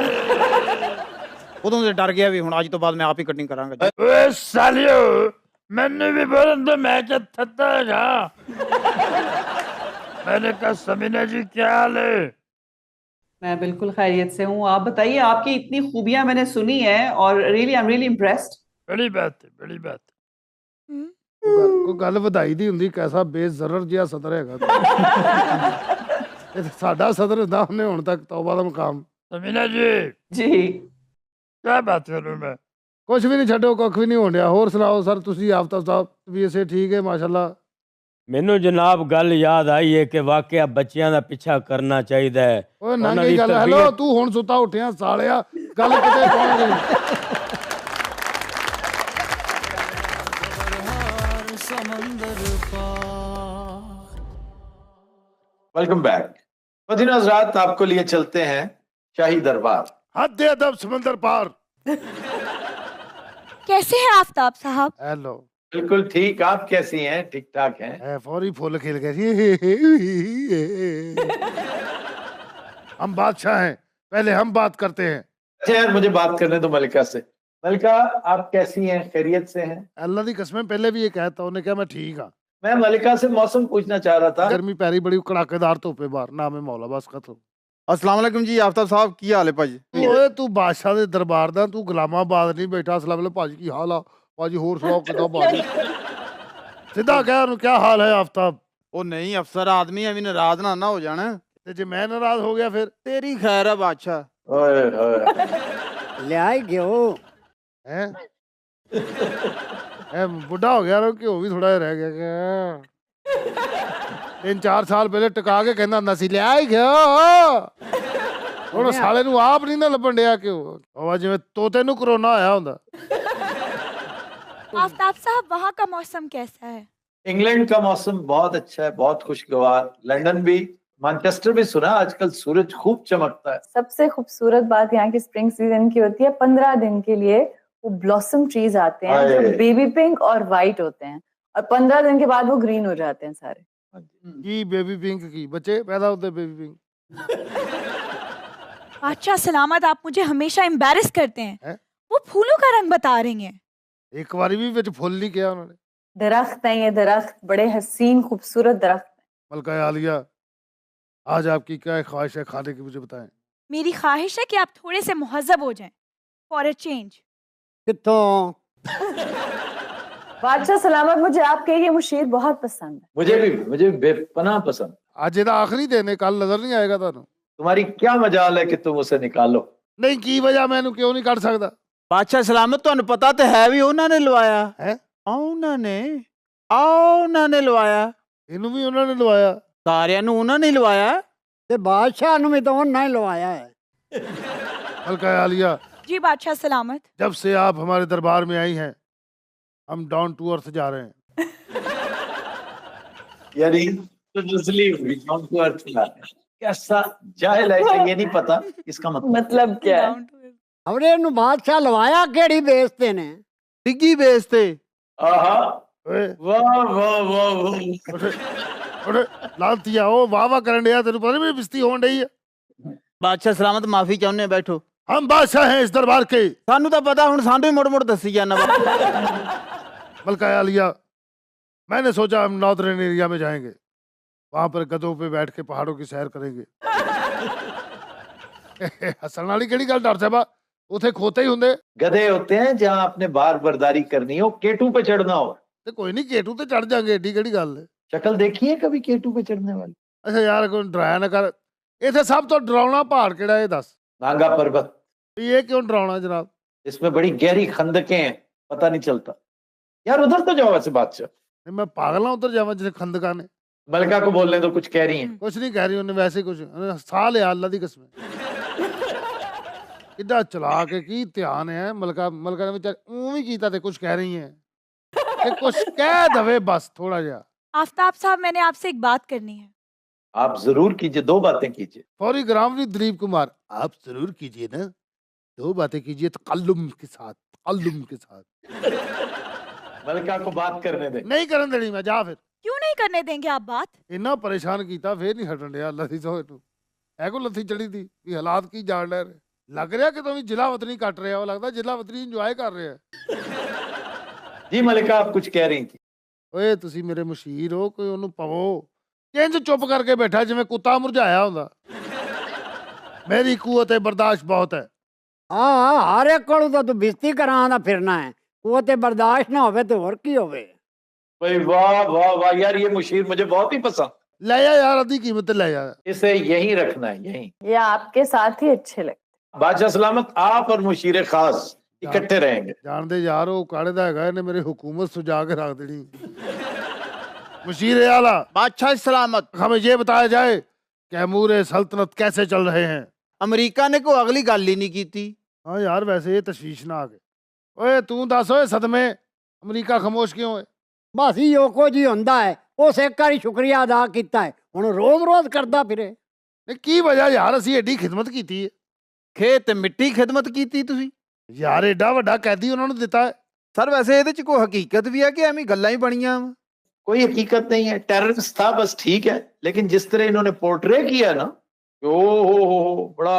[SPEAKER 7] ਉਦੋਂ ਦੇ ਡਰ ਗਿਆ ਵੀ ਹੁਣ ਅੱਜ ਤੋਂ ਬਾਅਦ ਮੈਂ ਆਪ ਹੀ ਕਟਿੰਗ ਕਰਾਂਗਾ।
[SPEAKER 3] ਓਏ ਸਾਲਿਓ, मैंने भी बोला था मैं क्या थता है। मैंने कहा समीना जी क्या हाल है?
[SPEAKER 9] मैं बिल्कुल खैरियत से हूँ। आप बताइए, आपकी इतनी खूबियां मैंने सुनी है और really I am really impressed.
[SPEAKER 3] बड़ी बात है, बड़ी बात है।
[SPEAKER 5] ਕੋਈ ਗੱਲ ਵਧਾਈ ਦੀ ਹੁੰਦੀ, कैसा बेज़रर ਜਿਹਾ ਸਦਰ ਹੈਗਾ। ਇਹ ਸਾਡਾ ਸਦਰ ਹੁੰਦਾ, ਉਹਨੇ ਹੁਣ ਤੱਕ ਤੌਬਾ ਦਾ ਮਕਾਮ।
[SPEAKER 3] समीना जी
[SPEAKER 9] जी
[SPEAKER 3] क्या बात करूं मैं?
[SPEAKER 5] ਕੁਛ ਵੀ ਨਹੀਂ, ਛੱਡੋ, ਕੁੱਖ ਵੀ ਨਹੀਂ ਹੋਣ ਡਿਆ। ਹੋਰ ਸੁਣਾਓ ਸਰ, ਤੁਸੀਂ ਆਫਤਾਬ ਸਾਹਿਬ ਵੀ ਇਸੇ ਠੀਕ ਹੈ ਮਾਸ਼ਾਅੱਲਾ।
[SPEAKER 12] ਮੈਨੂੰ ਜਨਾਬ ਗੱਲ ਯਾਦ ਆਈ ਹੈ ਕਿ ਵਾਕਿਆ ਬੱਚਿਆਂ ਦਾ ਪਿੱਛਾ ਕਰਨਾ ਚਾਹੀਦਾ ਹੈ।
[SPEAKER 5] ਓਏ ਨੰਗੀ ਗੱਲ, ਹੈਲੋ ਤੂੰ ਹੁਣ ਸੁੱਤਾ ਉੱਠਿਆ ਸਾਲਿਆ, ਗੱਲ ਕਿਤੇ ਪਹੁੰਚ ਗਈ।
[SPEAKER 2] Welcome back. मदीना हज़रात, आपको लिए चलते हैं शाही दरबार।
[SPEAKER 5] हद अदब समंदर पार।
[SPEAKER 8] कैसे हैं आफ्ताब साहब?
[SPEAKER 5] हेलो,
[SPEAKER 2] बिल्कुल ठीक। आप कैसी हैं? ठीक ठाक हैं?
[SPEAKER 5] फौरी फुल खेल गए। हम बादशाह हैं, पहले हम बात करते हैं।
[SPEAKER 2] अच्छा यार, मुझे बात करने दो मलिका से। मलिका, आप कैसी हैं? खैरियत से हैं?
[SPEAKER 5] अल्लाह दी कसम, पहले भी ये कहता, उन्हें कहा मैं ठीक हाँ।
[SPEAKER 2] मैं मलिका से मौसम पूछना चाह रहा था।
[SPEAKER 5] गर्मी पैरी बड़ी कड़ाकेदार धुप है बाहर, नाम है मौला, बस खत्म।
[SPEAKER 7] अस्सलाम वालेकुम जी आफ्ताब साहब, की हाल है भाजी?
[SPEAKER 5] ओए तू बादशाह दे दरबार दा, तू गुलामाबाद नहीं बैठा। अस्सलाम वालेकुम भाजी, की हाल आ भाजी? होर सुनाओ किदा भाजी? सीधा कह उन्हें, क्या हाल है आफ्ताब?
[SPEAKER 7] ਉਹ ਨਹੀਂ ਅਫਸਰ ਆਦਮੀ ਐਵੇਂ ਨਾਰਾਜ਼ ਨਾ ਹੋ ਜਾਣ।
[SPEAKER 5] ਤੇ ਜੇ ਮੈਂ ਨਾਰਾਜ਼ ਹੋ ਗਿਆ ਫਿਰ?
[SPEAKER 7] ਤੇਰੀ ਖੈਰ ਹੈ ਬਾਦਸ਼ਾਹ।
[SPEAKER 2] ओए ओए,
[SPEAKER 7] ਲਿਆਈ ਗਿਓ
[SPEAKER 5] हैं ए बुढ़ा हो गया, घ्यो भी थोड़ा रह गया। 3-4 साल पहले टका के कहना ਹੁੰਦਾ ਸੀ ਲਿਆ ਹੀ घ्यो, ਹੁਣ ਸਾਲੇ ਨੂੰ ਆਪ ਨਹੀਂ ਨਾ ਲੱਭਣ ਡਿਆ ਘ्यो। ਉਹ ਜਿਵੇਂ ਤੋਤੇ ਨੂੰ ਕਰੋਨਾ ਆਇਆ ਹੁੰਦਾ।
[SPEAKER 8] आफ्ताब साहब, वहाँ का मौसम कैसा है?
[SPEAKER 2] इंग्लैंड का मौसम बहुत अच्छा है, बहुत खुशगवार। लंदन भी, मैनचेस्टर भी सुना आजकल सूरज खूब चमकता है।
[SPEAKER 6] सबसे खूबसूरत बात यहाँ की स्प्रिंग सीजन की होती है, 15 दिन के लिए वो ब्लॉसम ट्रीज आते हैं जो बेबी पिंक और वाइट होते हैं, और 15 दिन के बाद वो ग्रीन हो जाते हैं सारे।
[SPEAKER 5] की बेबी पिंक की बच्चे पैदा होते बेबी पिंक।
[SPEAKER 8] अच्छा सलामत, आप मुझे हमेशा एम्बैरेस करते हैं। वो फूलों का रंग बता रही हैं।
[SPEAKER 5] एक बार भी विच फुल नहीं किया उन्होंने।
[SPEAKER 6] दरख्त है ये, दरख्त बड़े हसीन खूबसूरत दरख्त है।
[SPEAKER 5] मलका आलिया, आज आपकी क्या ख्वाहिश है खाने की, मुझे बताएं।
[SPEAKER 8] मेरी ख्वाहिश है कि आप थोड़े से मुहज़्ज़ब हो जाएं फॉर अ चेंज।
[SPEAKER 7] कित्थों?
[SPEAKER 6] बादशाह सलामत, मुझे आपके ये मुशीर बहुत पसंद है।
[SPEAKER 2] मुझे भी बेपनाह पसंद।
[SPEAKER 5] आज ਇਹਦਾ आखिरी दिन है, कल नजर नहीं आएगा ਤੁਹਾਨੂੰ।
[SPEAKER 2] तुम्हारी क्या मजाल है कि तुम उसे निकालो?
[SPEAKER 5] नहीं, की वजह मैंने क्यों नहीं कर सकता?
[SPEAKER 7] ਬਾਦਸ਼ਾਹ ਸਲਾਮਤ, ਤੁਹਾਨੂੰ ਪਤਾ ਤੇ ਹੈ ਵੀ ਉਹਨਾਂ ਨੇ ਲਵਾਇਆ ਹੈ। ਉਹਨਾਂ ਨੇ ਲਵਾਇਆ।
[SPEAKER 5] ਇਹਨੂੰ ਵੀ ਉਹਨਾਂ ਨੇ ਲਵਾਇਆ?
[SPEAKER 7] ਸਾਰਿਆਂ ਨੂੰ ਉਹਨਾਂ ਨੇ ਲਵਾਇਆ ਤੇ ਬਾਦਸ਼ਾਹ ਨੂੰ ਵੀ ਤਾਂ ਉਹਨਾਂ ਹੀ ਲਵਾਇਆ ਹੈ।
[SPEAKER 5] ਮਲਕਾ ਆਲੀਆ,
[SPEAKER 8] जी बादशाह सलामत।
[SPEAKER 5] जब से आप हमारे दरबार में आई हैं हम डाउन टू अर्थ जा रहे हैं।
[SPEAKER 2] यानी तो नस्ली हुई डाउन टू अर्थ कैसा जाहिल है ये नहीं पता इसका
[SPEAKER 6] मतलब क्या है?
[SPEAKER 13] हमने इन्हू बादशाह लवाया केड़ी बेचते ने
[SPEAKER 7] डिग्गी बेचते।
[SPEAKER 2] आहा
[SPEAKER 5] ओए
[SPEAKER 2] वाह वाह वाह वाह
[SPEAKER 5] ओए लातिया ओ वाह वाह करन दिया तेरे पता नहीं मेरी बिस्ती होन रही है।
[SPEAKER 7] बादशाह सलामत माफी चाहने बैठो।
[SPEAKER 5] हम बादशाह हैं इस दरबार के।
[SPEAKER 7] सानू तो पता हुन सानू ही मुड़ मुड़ दसी जाना।
[SPEAKER 5] मलका आलिया मैंने सोचा हम नॉर्दर्न एरिया में जाएंगे, वहां पर गधों पे बैठ के पहाड़ों की सैर करेंगे। हसन वाली केड़ी गल डर साहबा उथे खोते ही होंगे।
[SPEAKER 2] गधे होते हैं जहां आपने बार बर्दारी करनी हो, केटू पे चढ़ना हो।
[SPEAKER 5] ते कोई नहीं केटू ते चढ़ जाएंगे, एडी केड़ी गल है।
[SPEAKER 2] शक्ल देखी है कभी केटू पे चढ़ने वाली?
[SPEAKER 5] अच्छा यार कोई डराया ना कर। इथे सब तो डरावना पहाड़ केड़ा है दस?
[SPEAKER 2] नागा पर्वत।
[SPEAKER 5] ये क्यों डरावना जनाब?
[SPEAKER 2] इसमें बड़ी गहरी खंदकें हैं, पता नहीं चलता। यार उधर तो जाओ वैसे बादशाह।
[SPEAKER 5] नहीं मैं पागल हूं उधर जावा जिसे खंदका ने।
[SPEAKER 2] मलका को बोलने तो कुछ कह रही हैं।
[SPEAKER 5] कुछ नहीं कह रही उन्हें, वैसे कुछ साह लिया अल्लाह दी कसम। किड्डा चला के की ध्यान है मलका। मलका ने बेचारे ऊं ही कीता ते कुछ कह रही हैं कि कुछ कह दवे बस थोड़ा जा।
[SPEAKER 8] आफ्ताब साहब मैंने आपसे एक बात करनी है।
[SPEAKER 2] आप जरूर कीजिए, दो बातें कीजिए।
[SPEAKER 5] फौरी ग्रामरी दिलीप कुमार आप जरूर कीजिए ना, दो बातें कीजिए तकल्लुम के साथ, तकल्लुम के साथ।
[SPEAKER 2] मलका को बात करने दे।
[SPEAKER 5] नहीं करन देनी मैं, जा फिर।
[SPEAKER 8] क्यों नहीं करने देंगे आप बात?
[SPEAKER 5] इन्ना परेशान कीता फिर नहीं हटन दिया अल्लाह दी सौ तू। है को लथी चढ़ी थी कि हालात की जान ले रहे। लग रहा कि तुम जिला वतनी कट रहे हो, लगता जिला वतनी इंजॉय कर रहे हैं।
[SPEAKER 2] जी मलिका आप कुछ कह रही थी।
[SPEAKER 5] ओए तुसी मेरे मुशीर हो, कोई ओनू पवो। इंज चुप करके बैठा जिवें कुत्ता मुरझाया हुंदा। मेरी कुवत बर्दाश्त बहुत है।
[SPEAKER 13] हाँ हर एक कोलों तो तू बिस्ती कराना फिरना है, वो ते बर्दाश्त ना होवे तो और की होवे।
[SPEAKER 2] भाई वाह वाह वाह यार, ये मुशीर मुझे बहुत ही पसंद।
[SPEAKER 5] ले जा यार, आधी कीमत ले जा।
[SPEAKER 2] इसे यहीं रखना है, यहीं।
[SPEAKER 6] ये आपके साथ ही अच्छे लगते।
[SPEAKER 2] बादशाह सलामत आप और मुशीर खास इकट्ठे रहेंगे।
[SPEAKER 5] जान दे यार वो काड़े दा हैगा, इन्हें मेरी हुकूमत सुजा के रख देनी। मुशीर आला
[SPEAKER 7] बादशाह सलामत
[SPEAKER 5] हमें ये बताया जाए कि अमूर सल्तनत कैसे चल रहे हैं।
[SPEAKER 7] अमेरिका ने कोई अगली गल ही नहीं की थी।
[SPEAKER 5] हाँ यार वैसे ये तशवीशनाक है। ओए तू दस ओए सदमे अमेरिका खामोश क्यों है?
[SPEAKER 13] बस यो को जी हुंदा है, उस एक बारी शुक्रिया अदा किया है, हुण रोज रोज करदा फिरे।
[SPEAKER 5] की वजह यार असी एडी खिदमत की है।
[SPEAKER 7] खेत मिट्टी खिदमत की तुसी
[SPEAKER 5] यार एडा वड्डा कैदी उन्होंने दिता है।
[SPEAKER 7] सर वैसे ये कोई हकीकत भी है कि एवं गल्लां ही बनियां?
[SPEAKER 2] कोई हकीकत नहीं है, टेररिस्ट था बस, ठीक है। लेकिन जिस तरह इन्होंने पोर्ट्रे किया ना, ओ हो बड़ा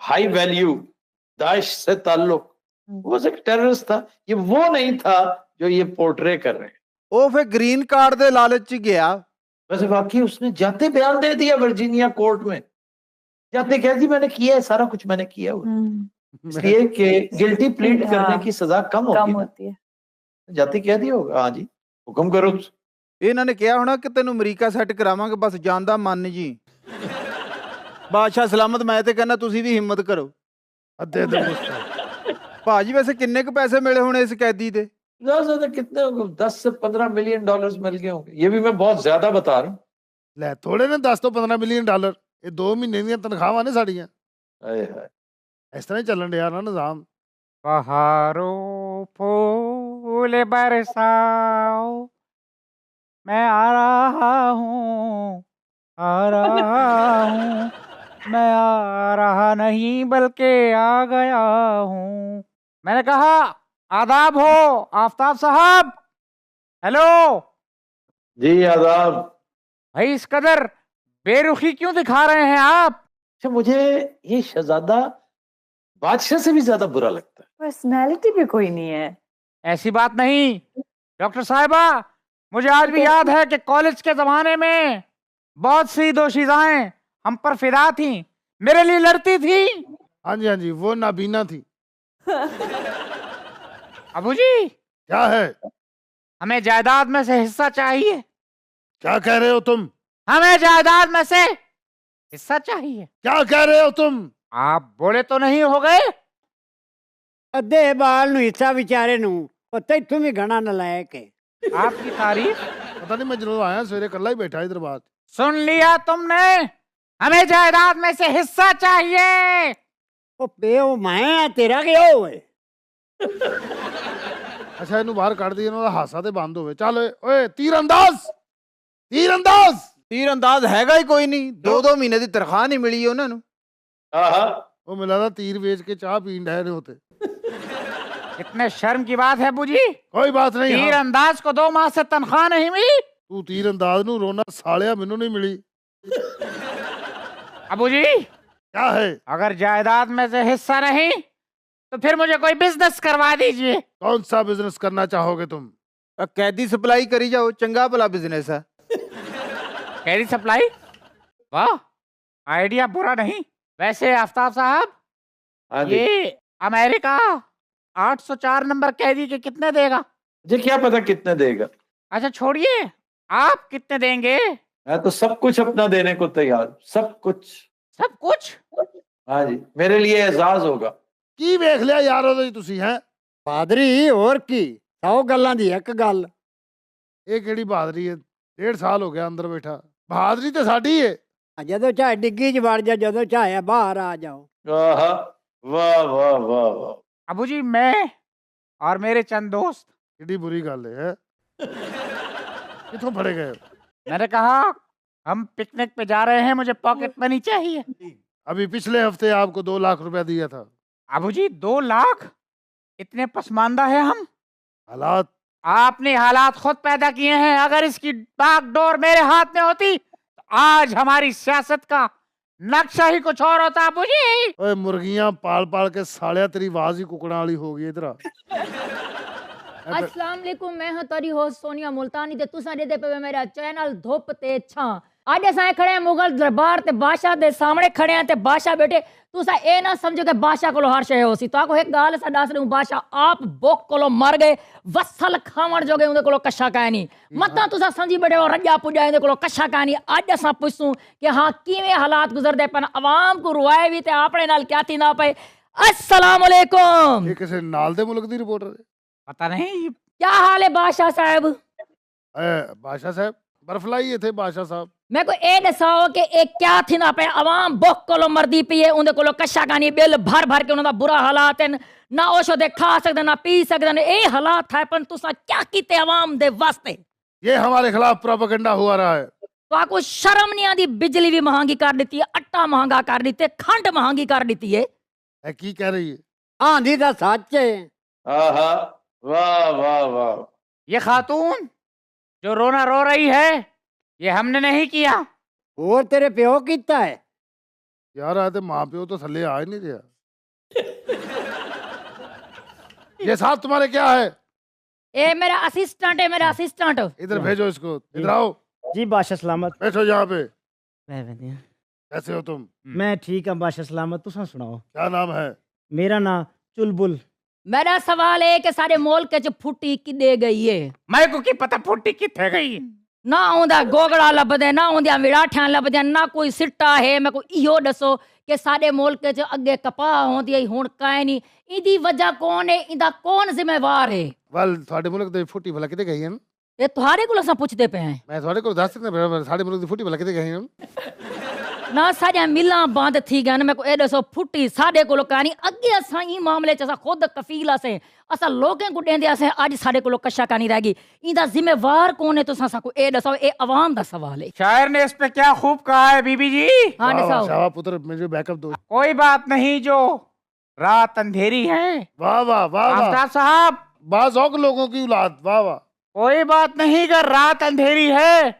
[SPEAKER 2] हाई वैल्यू, दाइश से ताल्लुक, वो एक टेररिस्ट था। ये वो नहीं था जो ये पोर्ट्रे कर रहे हैं।
[SPEAKER 7] वो फिर ग्रीन कार्ड दे लालच च गया।
[SPEAKER 2] वैसे वाकई उसने जाते बयान दे दिया वर्जीनिया कोर्ट में, जाते कह दी मैंने किया है, सारा कुछ मैंने किया हुआ। इसलिए कि गिल्टी प्लीड करने की सजा कम होती है। जाते कह दिया होगा हाँ जी हुक्म करो।
[SPEAKER 7] इन्होंने कहा होना कि तेन अमरीका सैट करावांगे, बस जानदा मन जी। बादशाह सलामत मैं तो कहना तुसी भी हिम्मत करो। भाजी वैसे किन्ने के पैसे मिले होने इस कैदी दे?
[SPEAKER 2] ज्यादा कितने होंगे? 10 से 15 मिलियन डॉलर्स मिल गए होंगे। ये भी मैं बहुत ज्यादा बता रहा हूँ।
[SPEAKER 5] ले थोड़े ने 10 तो 15 मिलियन डॉलर, ये 2 महीने दी तनख्वाहां ने साड़ियां। इस तरह ही चलन दिया ना निजाम।
[SPEAKER 3] बहारों फूल बरसाओ, मैं आ रहा हूँ, आ रहा हूँ, मैं आ रहा नहीं बल्कि आ गया हूँ। मैंने कहा आदाब हो आफ्ताब साहब। हेलो
[SPEAKER 2] जी आदाब।
[SPEAKER 3] भाई इस कदर बेरुखी क्यों दिखा रहे हैं आप?
[SPEAKER 2] अच्छा मुझे ये शहजादा बादशाह से भी ज्यादा बुरा लगता है।
[SPEAKER 6] पर्सनैलिटी भी कोई नहीं है।
[SPEAKER 3] ऐसी बात नहीं डॉक्टर साहिबा, मुझे आज भी याद है कि कॉलेज के जमाने में बहुत सी दोशीज़ाएं हम पर फिदा थी, मेरे लिए लड़ती थी।
[SPEAKER 5] हाँ जी वो नाबीना थी।
[SPEAKER 3] अबू जी
[SPEAKER 5] क्या है?
[SPEAKER 3] हमें जायदाद में से हिस्सा चाहिए।
[SPEAKER 5] क्या कह रहे हो तुम?
[SPEAKER 3] हमें जायदाद में से हिस्सा चाहिए।
[SPEAKER 5] क्या कह रहे हो तुम?
[SPEAKER 3] आप बोले तो नहीं हो गए?
[SPEAKER 13] अद्धे बाल नु हिस्सा बेचारे नु तैथों भी घना नलायक है।
[SPEAKER 3] आपकी तारीफ
[SPEAKER 5] पता नहीं, मैं जरूर आया सवेरे कल्ला ही बैठा इधर बात।
[SPEAKER 3] सुन लिया तुमने? हमें जायदाद में से हिस्सा चाहिए।
[SPEAKER 13] ਉਹ ਪਿਓ ਮੈਂ ਤੇਰਾ ਗਿਆ ਹੋਏ
[SPEAKER 5] ਅੱਛਾ ਇਹਨੂੰ ਬਾਹਰ ਕੱਢ ਦਈਏ, ਇਹਨਾਂ ਦਾ ਹਾਸਾ ਤੇ ਬੰਦ ਹੋਵੇ। ਚੱਲ ਓਏ ਤੀਰਅੰਦਾਜ਼, ਤੀਰਅੰਦਾਜ਼।
[SPEAKER 7] ਤੀਰਅੰਦਾਜ਼ ਹੈਗਾ ਹੀ ਕੋਈ ਨਹੀਂ, 2-2 ਮਹੀਨੇ ਦੀ ਤਨਖਾਹ ਨਹੀਂ ਮਿਲੀ ਉਹਨਾਂ ਨੂੰ।
[SPEAKER 2] आहा
[SPEAKER 5] ਉਹ ਮੈਨੂੰ ਲੱਗਦਾ ਤੀਰ ਵੇਚ ਕੇ ਚਾਹ ਪੀਣ ਡਏ ਨੇ ਉੱਥੇ।
[SPEAKER 3] इतने शर्म की बात है अबू जी,
[SPEAKER 5] कोई बात नहीं।
[SPEAKER 3] तीरंदाज को 2 माह से तनख्वाह नहीं मिली।
[SPEAKER 5] ਤੂੰ ਤੀਰਅੰਦਾਜ਼ ਨੂੰ ਰੋਣਾ ਸਾਲਿਆ, ਮੈਨੂੰ ਨਹੀਂ ਮਿਲੀ।
[SPEAKER 3] अबू जी
[SPEAKER 5] क्या है?
[SPEAKER 3] अगर जायदाद में से हिस्सा नहीं तो फिर मुझे कोई बिजनेस करवा दीजिए।
[SPEAKER 5] कौन सा बिजनेस करना चाहोगे तुम?
[SPEAKER 7] कैदी सप्लाई करी जाओ, चंगा भला बिजनेस है।
[SPEAKER 3] कैदी सप्लाई, वाह आइडिया बुरा नहीं। वैसे आफ्ताब साहब, ये अमेरिका 804 नंबर कैदी के कितने देगा?
[SPEAKER 2] मुझे क्या पता कितने देगा।
[SPEAKER 3] अच्छा छोड़िए, आप कितने देंगे?
[SPEAKER 2] मैं तो सब कुछ अपना देने को तैयार, सब कुछ।
[SPEAKER 3] सब कुछ?
[SPEAKER 2] हाँ जी, मेरे लिए एजाज होगा।
[SPEAKER 5] ਕੀ ਵੇਖ ਲਿਆ ਯਾਰ ਉਹਦੇ ਤੁਸੀਂ ਹੈ?
[SPEAKER 13] ਬਹਾਦਰੀ ਹੋਰ ਕੀ, 100 ਗੱਲਾਂ ਦੀ ਇੱਕ ਗੱਲ।
[SPEAKER 5] ਇਹ ਕਿਹੜੀ ਬਹਾਦਰੀ ਹੈ? 1.5 ਸਾਲ ਹੋ ਗਿਆ ਅੰਦਰ ਬੈਠਾ। ਬਹਾਦਰੀ ਤੇ ਸਾਡੀ ਹੈ।
[SPEAKER 13] ਜਦੋਂ ਚਾਹੇ ਡਿੱਗੀ 'ਚ ਵੜ ਜਾ, ਜਦੋਂ ਚਾਹੇ ਬਾਹਰ ਆ ਜਾਓ।
[SPEAKER 2] आहा, वाह वाह वाह वाह।
[SPEAKER 3] अबू जी मैं और मेरे चंद दोस्त,
[SPEAKER 5] कितनी बुरी गल है। किथों फड़े गए?
[SPEAKER 3] मैंने कहा हम पिकनिक पे जा रहे हैं, मुझे पॉकेट मनी चाहिए।
[SPEAKER 5] अभी पिछले हफ्ते आपको 2 लाख रुपया दिया था।
[SPEAKER 3] अबू जी 2 लाख? इतने पसमानदा है हम?
[SPEAKER 5] हालात
[SPEAKER 3] आपने हालात खुद पैदा किए हैं। अगर इसकी बागडोर मेरे हाथ में होती तो आज हमारी सियासत का नक्शा ही कुछ और होता। अबू जी
[SPEAKER 5] ओए मुर्गियां पाल पाल के सालिया तेरी आवाज ही कुकड़ा वाली हो गई। इधर
[SPEAKER 4] अस्सलाम वालेकुम, मैं हां तारी होस्ट सोनिया मुल्तानी ते तुसा दे पे मेरा चैनल धुप ते छां। अज असां खड़े हैं मुगल दरबार ते बादशाह दे सामने खड़े हैं ते बादशाह बेटे तुसा ए ना समझो कि बादशाह कोलो हर शय होसी। तो को एक गाल सा दस दूं, बादशाह आप बुक कोलो मर गए, वसल खावण जोगे उंदे कोलो कशा काहे नहीं। मता तुसा समझी बैठे हो रजा पुजा उंदे कोलो कशा काहे नहीं। अज असां पुछसूं कि हां किवें हालात गुजरदे पन, आवाम को रुआए भी ते अपने नाल क्या थी ना पे। अस्सलाम वालेकुम।
[SPEAKER 5] ये किसी नाल दे मुल्क दी रिपोर्टर है?
[SPEAKER 3] पता नहीं
[SPEAKER 4] क्या हाल है बादशाह साहब?
[SPEAKER 5] बादशाह साहब बर्फ लाई थे। बादशाह साहब
[SPEAKER 4] मैं को ए दसाओ कि एक क्या थी ना पे, आवाम बुक कोलो मरदी पई है, उंदे कोलो कशा कानी, बिल भर भर के उन्हां दा बुरा हालात है, ना ओशो दे खा सकदे ना पी सकदे ने। ए हालात है पन तुसा क्या कीते आवाम दे वास्ते?
[SPEAKER 5] ये हमारे खिलाफ प्रोपेगेंडा हुआ रहा है।
[SPEAKER 4] तो आपको शर्म नहीं आती? बिजली भी महंगी कर दी है, आटा महंगा कर दी है, खंड महंगी कर दी है।
[SPEAKER 5] की कह रही है?
[SPEAKER 13] आंधी दा सच है।
[SPEAKER 2] आहा, वाह वाह वाह।
[SPEAKER 3] ये खातून जो रोना रो रही है ये हमने नहीं किया।
[SPEAKER 13] और तेरे प्यो कीता है?
[SPEAKER 5] यार आते माँ प्यो तो थल्ले आ ही नहीं रहा। ये साथ तुम्हारे क्या है?
[SPEAKER 4] ए मेरा असिस्टेंट है, मेरा असिस्टेंट।
[SPEAKER 5] इधर भेजो इसको, इधर आओ।
[SPEAKER 14] जी बादशाह सलामत।
[SPEAKER 5] बैठो यहाँ पे।
[SPEAKER 14] मैं
[SPEAKER 5] कैसे हो तुम?
[SPEAKER 14] मैं ठीक हूँ बादशाह सलामत। तुसा सुनाओ।
[SPEAKER 5] क्या नाम है?
[SPEAKER 14] मेरा नाम चुलबुल।
[SPEAKER 4] मेरा सवाल है कि सारे मुल्क च फुट्टी किदे गई है?
[SPEAKER 3] मैं को की पता फुट्टी किथे गई?
[SPEAKER 4] ना उंदा गोगड़ा लभदे, ना उंदियां विराठियां लभदियां, ना कोई सिट्टा है। मैं को इहो दसो कि साडे मुल्क च अगे कपाह होंदी है, हुण काहे नहीं। इदी वजह कौन है? इंदा कौन जिम्मेवार है?
[SPEAKER 5] वल साडे मुल्क दी फुट्टी भला किते गई है?
[SPEAKER 4] ये तुहारे कोल असां पुछदे पे हैं।
[SPEAKER 5] मैं थोड़े को दस सकदा साडे मुल्क दी फुट्टी भला किते गई है?
[SPEAKER 4] ना साडियां मिलां बंद थी गन। मैं को ए दसो फुट्टी साडे कोल कानी। अगे असां ई मामले च असां खुद कफील असें, असां लोकें को देंदे असें, आज साडे कोल कशा कानी रह गई। इंदा जिम्मेवार कौन है? तुसां असां को ए दसो। ए अवाम दा सवाल है।
[SPEAKER 3] शायर ने इस पे क्या खूब कहा है बीबी जी।
[SPEAKER 4] हां दसाओ।
[SPEAKER 5] शाबाश पुत्र, मुझे बैकअप दो।
[SPEAKER 3] कोई बात नहीं जो रात अंधेरी है।
[SPEAKER 5] वाह वाह वाह वाह।
[SPEAKER 3] आफ्ताब साहब
[SPEAKER 5] बाज़ौक लोगों की औलाद। वाह वाह।
[SPEAKER 3] कोई बात नहीं अगर रात अंधेरी है,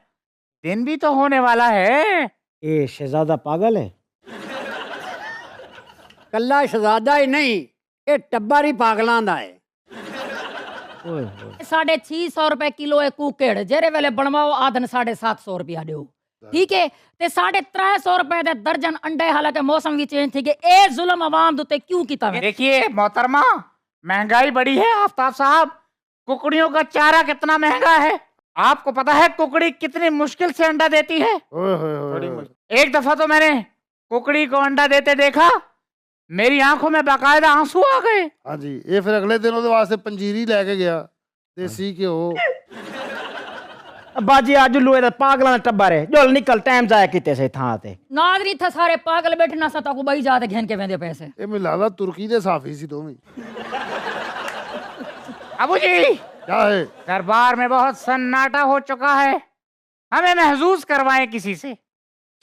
[SPEAKER 3] दिन भी तो होने वाला है।
[SPEAKER 14] ये शहजादा पागल है?
[SPEAKER 13] कल्ला शहजादा ही नहीं, ये टब्बर ही पागलां दा है।
[SPEAKER 4] 650 रुपए किलो है कुकड़, जेरे वेले बनवाओ आधन 750 रुपया दो। ठीक है ते 350 रुपए दे दर्जन अंडे, हालांकि मौसम भी चेंज थी गए। ए जुल्म आवाम दुते क्यों कीता?
[SPEAKER 3] देखिए मोहतरमा, महंगाई बढ़ी है। आफ्ताब साहब, कुकड़ियों का चारा कितना महंगा है? आपको पता है कुकड़ी कितनी मुश्किल से अंडा देती है? एक दफा तो मैंने कुकड़ी को अंडा देते देखा, मेरी आंखों में बाकायदा आंसू आ गए।
[SPEAKER 5] हाँ जी, ये फिर अगले दिन ਉਹਦੇ ਵਾਸਤੇ ਪੰਜੀਰੀ ਲੈ ਕੇ ਗਿਆ, देसी घ्यो।
[SPEAKER 14] बाजी आज लुए दा पागलां दा टब्बर है जो निकल टाइम जाया किते से थां ते
[SPEAKER 4] नादरी थे सारे पागल बैठे ना सता को बई जाते घेन के वेंदे पैसे
[SPEAKER 5] ਇਹ ਮੈਨੂੰ ਲੱਗਦਾ ਤੁਰਕੀ ਦੇ ਸਾਫੀ ਸੀ ਦੋਵੇਂ।
[SPEAKER 15] अबू जी
[SPEAKER 5] क्या है?
[SPEAKER 15] दरबार में बहुत सन्नाटा हो चुका है, हमें महसूस करवाएं किसी से।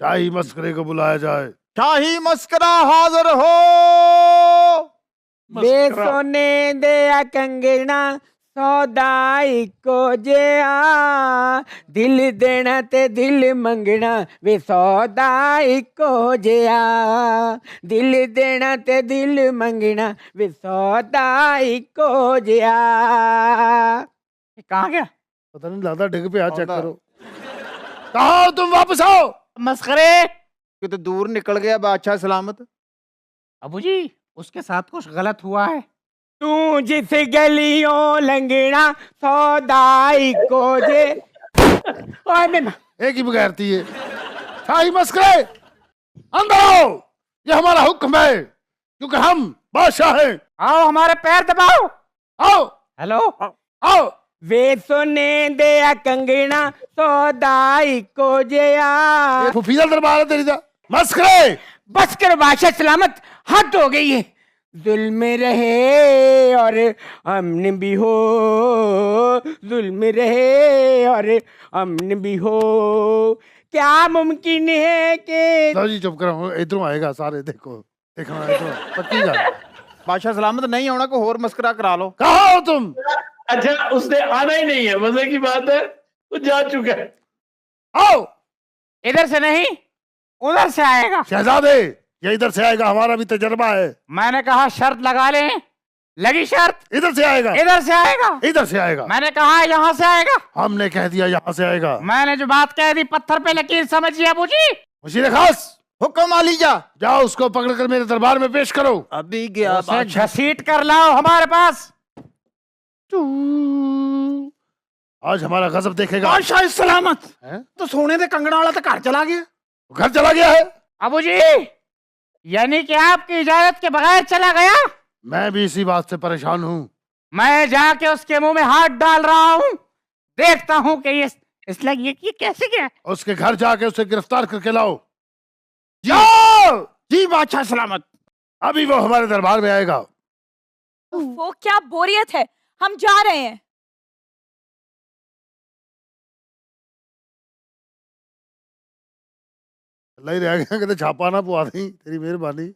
[SPEAKER 5] शाही मस्करे को बुलाया जाए।
[SPEAKER 7] शाही मस्करा हाजिर हो।
[SPEAKER 13] बेसोने दे कंगना सौदाई को जे दिल देना ते दिल मंगना वे सौदाई को जे दिल देना ते दिल मंगना वे सौदाई को जे
[SPEAKER 15] कहाँ गया?
[SPEAKER 5] पता नहीं लगता डिग पे चेक करो। कहाँ हो तुम? वापस आओ।
[SPEAKER 15] मस्करे
[SPEAKER 7] कि तो दूर निकल गया बादशाह सलामत।
[SPEAKER 15] अबू जी उसके साथ कुछ गलत हुआ है।
[SPEAKER 13] तू जिस गलियों लंगना सौदाई को जे
[SPEAKER 5] एक ही बगैरती है। शाही मस्करे अंदर आओ, ये हमारा हुक्म है क्योंकि हम बादशाह हैं।
[SPEAKER 15] आओ हमारे पैर दबाओ।
[SPEAKER 5] आओ।
[SPEAKER 15] हेलो
[SPEAKER 13] आओ। वे सोने दे कंगना सौदाई को जे
[SPEAKER 5] फुफीदा दरबार है तेरी दा। मस्करे
[SPEAKER 13] बस कर बादशाह सलामत, हद हो गई है। जुल्म रहे और अमन भी हो, जुल्म रहे और अमन भी हो, क्या मुमकिन है कि
[SPEAKER 5] लो जी चुप करो, इधरों आएगा सारे देखो देखना इधरों पक्की गल।
[SPEAKER 7] बादशाह सलामत नहीं होना को और मस्करा करा लो।
[SPEAKER 5] कहाँ हो तुम?
[SPEAKER 16] अच्छा उसने आना ही नहीं है, मजे की बात है, वो जा चुका है।
[SPEAKER 5] आओ।
[SPEAKER 15] इधर से नहीं उधर से आएगा।
[SPEAKER 5] शहजादे ये इधर से आएगा, हमारा भी तजर्बा है।
[SPEAKER 15] मैंने कहा शर्त लगा ले। लगी शर्त?
[SPEAKER 5] इधर से आएगा।
[SPEAKER 15] इधर से आएगा।
[SPEAKER 5] इधर से आएगा।
[SPEAKER 15] मैंने कहा यहाँ से आएगा।
[SPEAKER 5] हमने कह दिया यहाँ से आएगा।
[SPEAKER 15] मैंने जो बात कह दी पत्थर पे लकीर समझिए अबू जी।
[SPEAKER 5] वजीर खास
[SPEAKER 7] हुक्म आलीजा।
[SPEAKER 5] जाओ उसको पकड़ कर मेरे दरबार में पेश करो।
[SPEAKER 7] अभी गया
[SPEAKER 15] उसे घसीट कर लाओ हमारे पास।
[SPEAKER 5] आज हमारा गजब देखेगा।
[SPEAKER 7] बादशाह सलामत तो सोने दे कंगना वाला तो घर चला गया।
[SPEAKER 5] घर चला गया है
[SPEAKER 15] अबू जी, यानी कि आपकी इजाजत के बगैर चला गया?
[SPEAKER 5] मैं भी इसी बात से परेशान हूँ।
[SPEAKER 15] मैं जाके उसके मुंह में हाथ डाल रहा हूँ, देखता हूँ कि ये कैसे गया।
[SPEAKER 5] उसके घर जाके उसे गिरफ्तार करके लाओ। जाओ।
[SPEAKER 7] जी बादशाह सलामत।
[SPEAKER 5] अभी वो हमारे दरबार में आएगा।
[SPEAKER 8] वो क्या बोरियत है, हम जा रहे हैं।
[SPEAKER 5] अल्लाह ही रह गया, कहते छापा ना पवा दी, तेरी मेहरबानी।